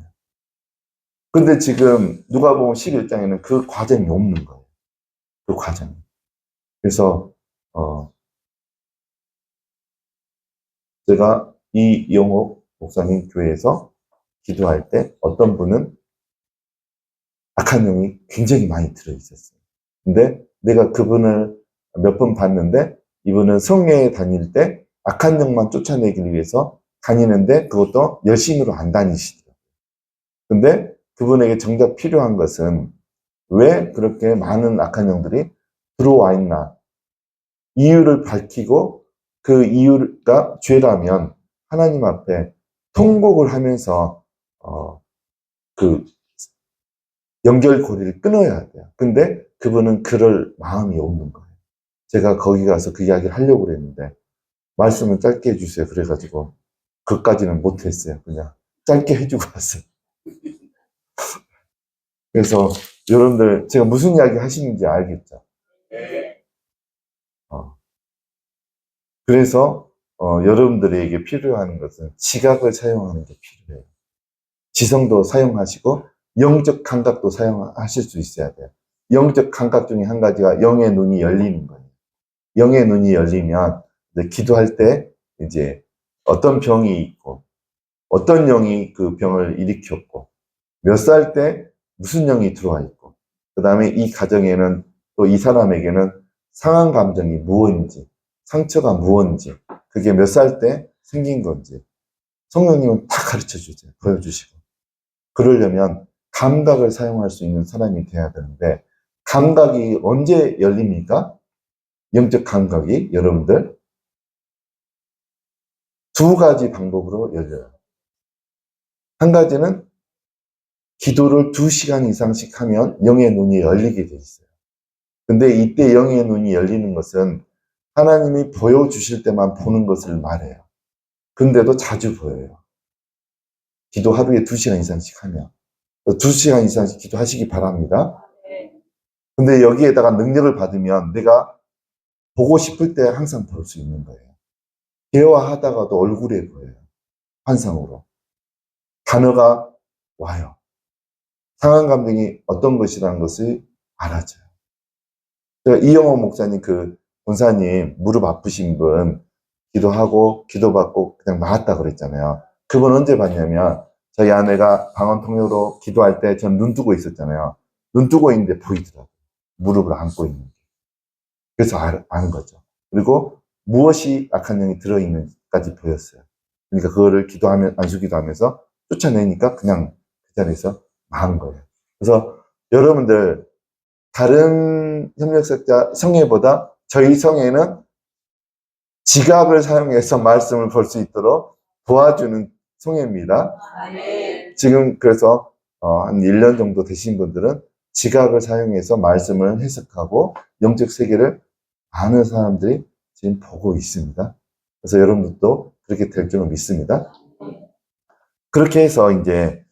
근데 지금 누가복음 11장에는 그 과정이 없는 거예요. 그 과정이. 그래서 제가 이 이영옥 목사님 교회에서 기도할 때 어떤 분은 악한 영이 굉장히 많이 들어있었어요. 근데 내가 그분을 몇 번 봤는데, 이분은 성회에 다닐 때 악한 영만 쫓아내기 위해서 다니는데 그것도 열심히로 안 다니시더라고요. 근데 그분에게 정작 필요한 것은 왜 그렇게 많은 악한 영들이 들어와 있나, 이유를 밝히고 그 이유가 죄라면 하나님 앞에 통곡을 하면서 그 연결고리를 끊어야 돼요. 근데 그분은 그럴 마음이 없는 거예요. 제가 거기 가서 그 이야기를 하려고 그랬는데 말씀을 짧게 해주세요. 그래가지고 그까지는 못했어요. 그냥 짧게 해주고 왔어요. 그래서 여러분들 제가 무슨 이야기 하시는지 알겠죠? 그래서 여러분들에게 필요한 것은 지각을 사용하는 게 필요해요. 지성도 사용하시고 영적 감각도 사용하실 수 있어야 돼요. 영적 감각 중에 한 가지가 영의 눈이 열리는 거예요. 영의 눈이 열리면 이제 기도할 때 이제 어떤 병이 있고 어떤 영이 그 병을 일으켰고 몇 살 때 무슨 영이 들어와 있고, 그 다음에 이 가정에는 또 이 사람에게는 상한 감정이 무엇인지, 상처가 무엇인지, 그게 몇 살 때 생긴 건지 성령님은 다 가르쳐 주세요. 보여주시고. 그러려면 감각을 사용할 수 있는 사람이 돼야 되는데, 감각이 언제 열립니까? 영적 감각이 여러분들 두 가지 방법으로 열려요. 한 가지는 기도를 2시간 이상씩 하면 영의 눈이 열리게 돼 있어요. 근데 이때 영의 눈이 열리는 것은 하나님이 보여주실 때만 보는 것을 말해요. 근데도 자주 보여요. 기도 하루에 2시간 이상씩 하면. 2시간 이상씩 기도하시기 바랍니다. 근데 여기에다가 능력을 받으면 내가 보고 싶을 때 항상 볼 수 있는 거예요. 대화하다가도 얼굴에 보여요. 환상으로. 단어가 와요. 상한 감정이 어떤 것이라는 것을 알아줘요. 제가 이영호 목사님 그 본사님 무릎 아프신 분 기도하고 기도받고 그냥 나았다 그랬잖아요. 그분 언제 봤냐면 저희 아내가 방언 통역으로 기도할 때 전 눈 뜨고 있었잖아요. 눈 뜨고 있는데 보이더라고요. 무릎을 안고 있는 게. 그래서 아는 거죠. 그리고 무엇이 악한 영이 들어있는지까지 보였어요. 그러니까 그거를 기도하면, 안수기도하면서 쫓아내니까 그냥 그 자리에서 망한 거예요. 그래서 여러분들, 다른 협력사자 성회보다 저희 성회는 지갑을 사용해서 말씀을 볼 수 있도록 도와주는 성회입니다. 지금 그래서 한 1년 정도 되신 분들은 지각을 사용해서 말씀을 해석하고 영적 세계를 아는 사람들이 지금 보고 있습니다. 그래서 여러분들도 그렇게 될 줄은 믿습니다. 그렇게 해서 이제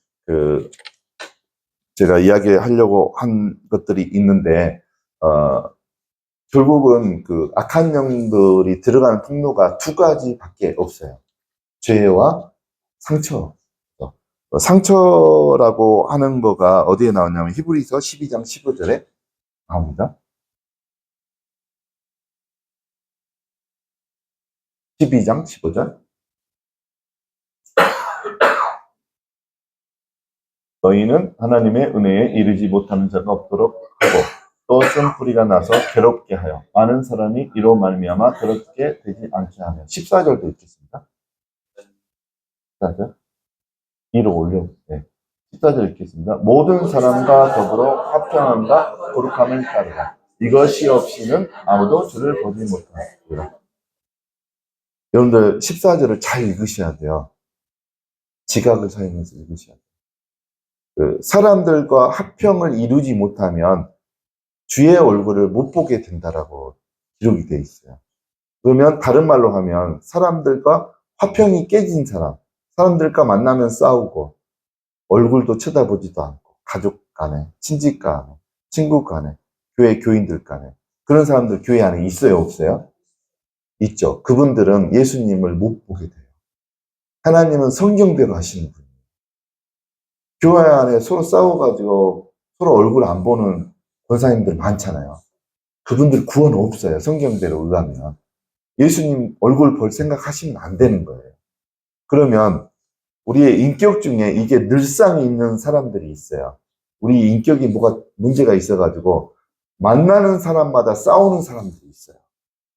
제가 이야기하려고 한 것들이 있는데, 결국은 악한 영들이 들어가는 통로가 두 가지밖에 없어요. 죄와 상처. 상처라고 하는 거가 어디에 나오냐면 히브리서 12장 15절에 나옵니다. 12장 15절. 너희는 하나님의 은혜에 이르지 못하는 자가 없도록 하고 또 쓴뿌리가 나서 괴롭게 하여 많은 사람이 이로 말미암아 괴롭게 되지 않게 하며. 14절도 읽겠습니다. 14절. 위로 올려. 네. 14절 읽겠습니다. 모든 사람과 더불어 화평함과 거룩함을 따르라. 이것이 없이는 아무도 주를 보지 못하리라. 여러분들 14절을 잘 읽으셔야 돼요. 지각을 사용해서 읽으셔야 돼요. 사람들과 화평을 이루지 못하면 주의 얼굴을 못 보게 된다라고 기록이 되어 있어요. 그러면 다른 말로 하면 사람들과 화평이 깨진 사람, 사람들과 만나면 싸우고 얼굴도 쳐다보지도 않고 가족 간에, 친지 간에, 친구 간에, 교회 교인들 간에 그런 사람들 교회 안에 있어요, 없어요? 있죠. 그분들은 예수님을 못 보게 돼요. 하나님은 성경대로 하시는 분이에요. 교회 안에 서로 싸워가지고 서로 얼굴 안 보는 권사님들 많잖아요. 그분들 구원 없어요. 성경대로 의하면. 예수님 얼굴 볼 생각 하시면 안 되는 거예요. 그러면 우리의 인격 중에 이게 늘상 있는 사람들이 있어요. 우리 인격이 뭐가 문제가 있어가지고 만나는 사람마다 싸우는 사람들이 있어요.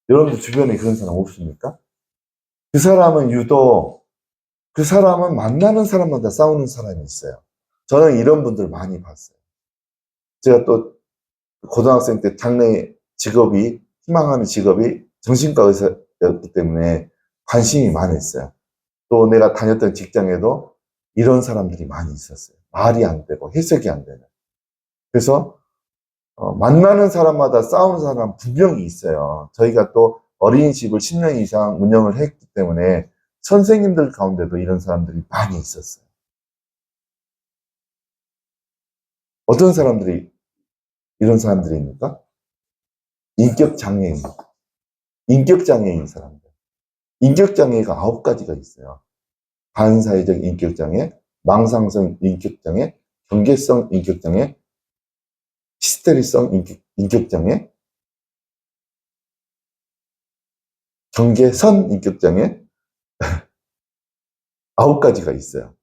여러분들 주변에 그런 사람 없습니까? 그 사람은 유독 그 사람은 만나는 사람마다 싸우는 사람이 있어요. 저는 이런 분들 많이 봤어요. 제가 또 고등학생 때 장래 직업이, 희망하는 직업이 정신과 의사였기 때문에 관심이 많았어요. 또 내가 다녔던 직장에도 이런 사람들이 많이 있었어요. 말이 안 되고 해석이 안 되는. 그래서 만나는 사람마다 싸우는 사람 분명히 있어요. 저희가 또 어린이집을 10년 이상 운영을 했기 때문에 선생님들 가운데도 이런 사람들이 많이 있었어요. 어떤 사람들이 이런 사람들입니까? 인격장애인. 인격장애인 사람들. 인격장애가 9가지가 있어요. 반사회적 인격장애, 망상성 인격장애, 경계성 인격장애, 히스테리성 인격장애, 경계선 인격장애, 9가지가 있어요.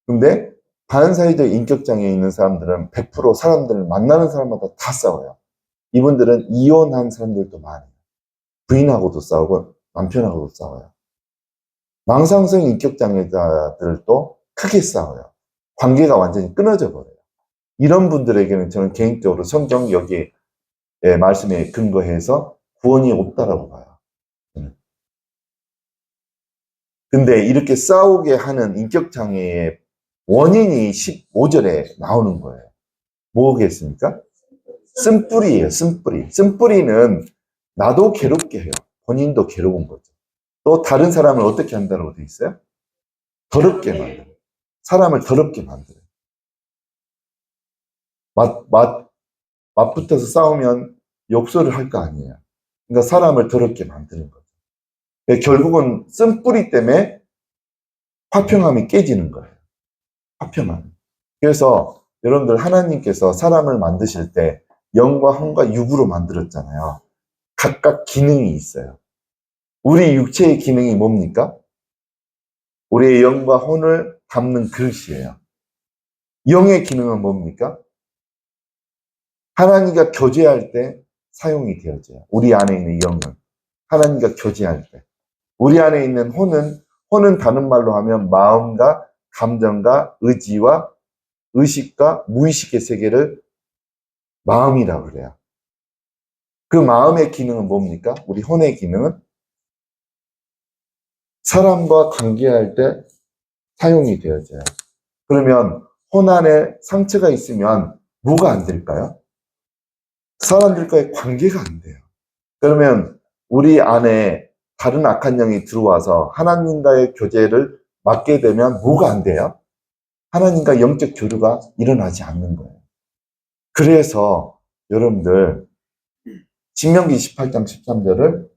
근데 반사회적 인격장애에 있는 사람들은 100% 사람들을 만나는 사람마다 다 싸워요. 이분들은 이혼한 사람들도 많아요. 부인하고도 싸우고 남편하고도 싸워요. 망상성 인격장애자들도 크게 싸워요. 관계가 완전히 끊어져 버려요. 이런 분들에게는 저는 개인적으로 성경 여기에 말씀에 근거해서 구원이 없다라고 봐요. 근데 이렇게 싸우게 하는 인격장애의 원인이 15절에 나오는 거예요. 뭐겠습니까? 쓴뿌리예요, 쓴뿌리. 쓴뿌리는 나도 괴롭게 해요. 본인도 괴로운 거죠. 또 다른 사람을 어떻게 한다고 되어 있어요? 더럽게 만들어요. 사람을 더럽게 만들어요. 맞붙어서 싸우면 욕설을 할 거 아니에요. 그러니까 사람을 더럽게 만드는 거죠. 결국은 쓴뿌리 때문에 화평함이 깨지는 거예요. 화평함. 그래서 여러분들 하나님께서 사람을 만드실 때 영과 혼과 육으로 만들었잖아요. 각각 기능이 있어요. 우리 육체의 기능이 뭡니까? 우리의 영과 혼을 담는 그릇이에요. 영의 기능은 뭡니까? 하나님과 교제할 때 사용이 되어져요. 우리 안에 있는 영은 하나님과 교제할 때. 우리 안에 있는 혼은 다른 말로 하면 마음과 감정과 의지와 의식과 무의식의 세계를 마음이라고 그래요. 그 마음의 기능은 뭡니까? 우리 혼의 기능은 사람과 관계할 때 사용이 되어져요. 그러면 혼 안에 상처가 있으면 뭐가 안 될까요? 사람들과의 관계가 안 돼요. 그러면 우리 안에 다른 악한 영이 들어와서 하나님과의 교제를 맡게 되면 뭐가 안 돼요? 하나님과 영적 교류가 일어나지 않는 거예요. 그래서 여러분들 신명기 28장 13절을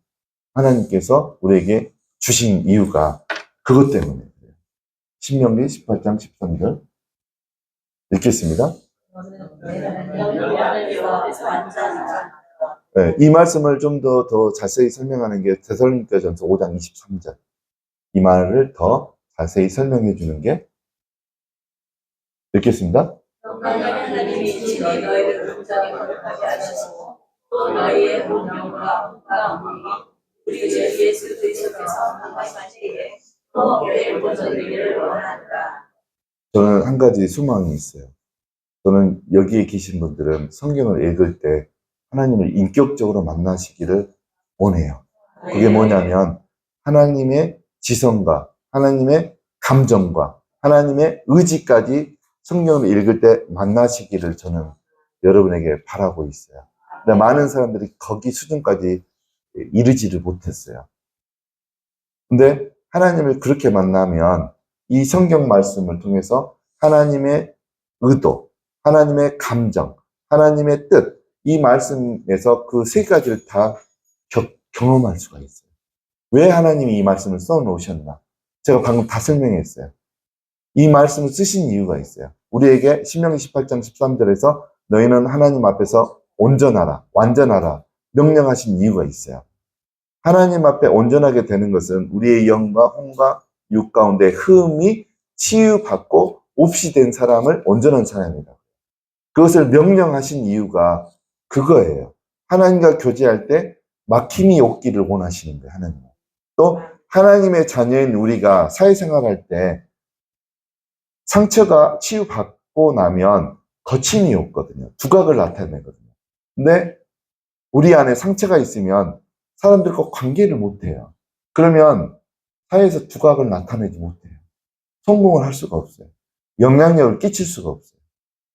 하나님께서 우리에게 주신 이유가 그것 때문에 그래요. 신명기 18장 13절 읽겠습니다. 네, 이 말씀을 좀 더 자세히 설명하는 게 데살로니가전서 5장 23절. 이 말을 더 자세히 설명해 주는 게 읽겠습니다. 하나님이 친히 너희를 온전히 거룩하게 하시고 또 너희의 온 영과 몸과 우리 주 예수 그리스도께서 항상하시기에 또 교회의 모든 일을 원하노라. 저는 한 가지 소망이 있어요. 저는 여기에 계신 분들은 성경을 읽을 때 하나님을 인격적으로 만나시기를 원해요. 그게 뭐냐면 하나님의 지성과 하나님의 감정과 하나님의 의지까지 성경을 읽을 때 만나시기를 저는 여러분에게 바라고 있어요. 근데 많은 사람들이 거기 수준까지 이르지를 못했어요. 근데 하나님을 그렇게 만나면 이 성경 말씀을 통해서 하나님의 의도, 하나님의 감정, 하나님의 뜻, 이 말씀에서 그 세 가지를 다 경험할 수가 있어요. 왜 하나님이 이 말씀을 써놓으셨나? 제가 방금 다 설명했어요. 이 말씀을 쓰신 이유가 있어요. 우리에게 신명기 18장 13절에서 너희는 하나님 앞에서 온전하라, 완전하라 명령하신 이유가 있어요. 하나님 앞에 온전하게 되는 것은 우리의 영과 혼과 육 가운데 흠이 치유받고 없이 된 사람을 온전한 사람이다. 그것을 명령하신 이유가 그거예요. 하나님과 교제할 때 막힘이 없기를 원하시는 거예요. 하나님은. 또 하나님의 자녀인 우리가 사회생활할 때 상처가 치유받고 나면 거침이 없거든요. 두각을 나타내거든요. 근데 우리 안에 상처가 있으면 사람들과 관계를 못해요. 그러면 사회에서 두각을 나타내지 못해요. 성공을 할 수가 없어요. 영향력을 끼칠 수가 없어요.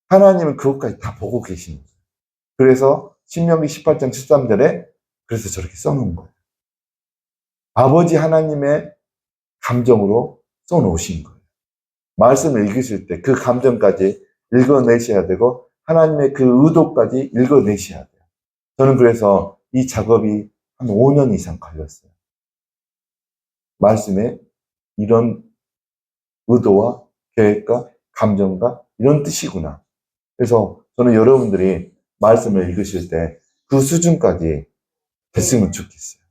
하나님은 그것까지 다 보고 계시는 거예요. 그래서 신명기 18장 13절에 그래서 저렇게 써놓은 거예요. 아버지 하나님의 감정으로 써놓으신 거예요. 말씀을 읽으실 때 그 감정까지 읽어내셔야 되고 하나님의 그 의도까지 읽어내셔야 돼요. 저는 그래서 이 작업이 한 5년 이상 걸렸어요. 말씀에 이런 의도와 계획과 감정과 이런 뜻이구나. 그래서 저는 여러분들이 말씀을 읽으실 때 그 수준까지 됐으면 좋겠어요.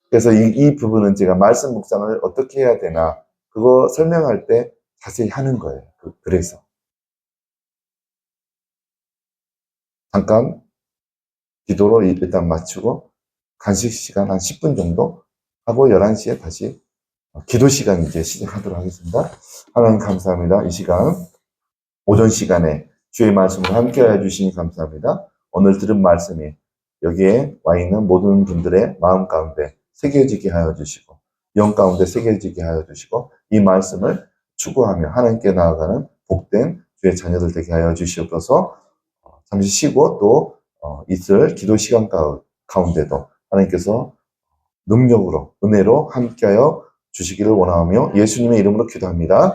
그래서 이 부분은 제가 말씀 묵상을 어떻게 해야 되나 그거 설명할 때 자세히 하는 거예요. 그래서 잠깐 기도로 일단 마치고 간식 시간 한 10분 정도 하고 11시에 다시 기도 시간 이제 시작하도록 하겠습니다. 하나님 감사합니다. 이 시간 오전 시간에 주의 말씀을 함께 해주시니 감사합니다. 오늘 들은 말씀이 여기에 와 있는 모든 분들의 마음 가운데 새겨지게 하여 주시고 영 가운데 새겨지게 하여 주시고 이 말씀을 추구하며 하나님께 나아가는 복된 주의 자녀들 되게 하여 주시옵소서. 잠시 쉬고 또 있을 기도 시간 가운데도 하나님께서 능력으로 은혜로 함께하여 주시기를 원하며 예수님의 이름으로 기도합니다.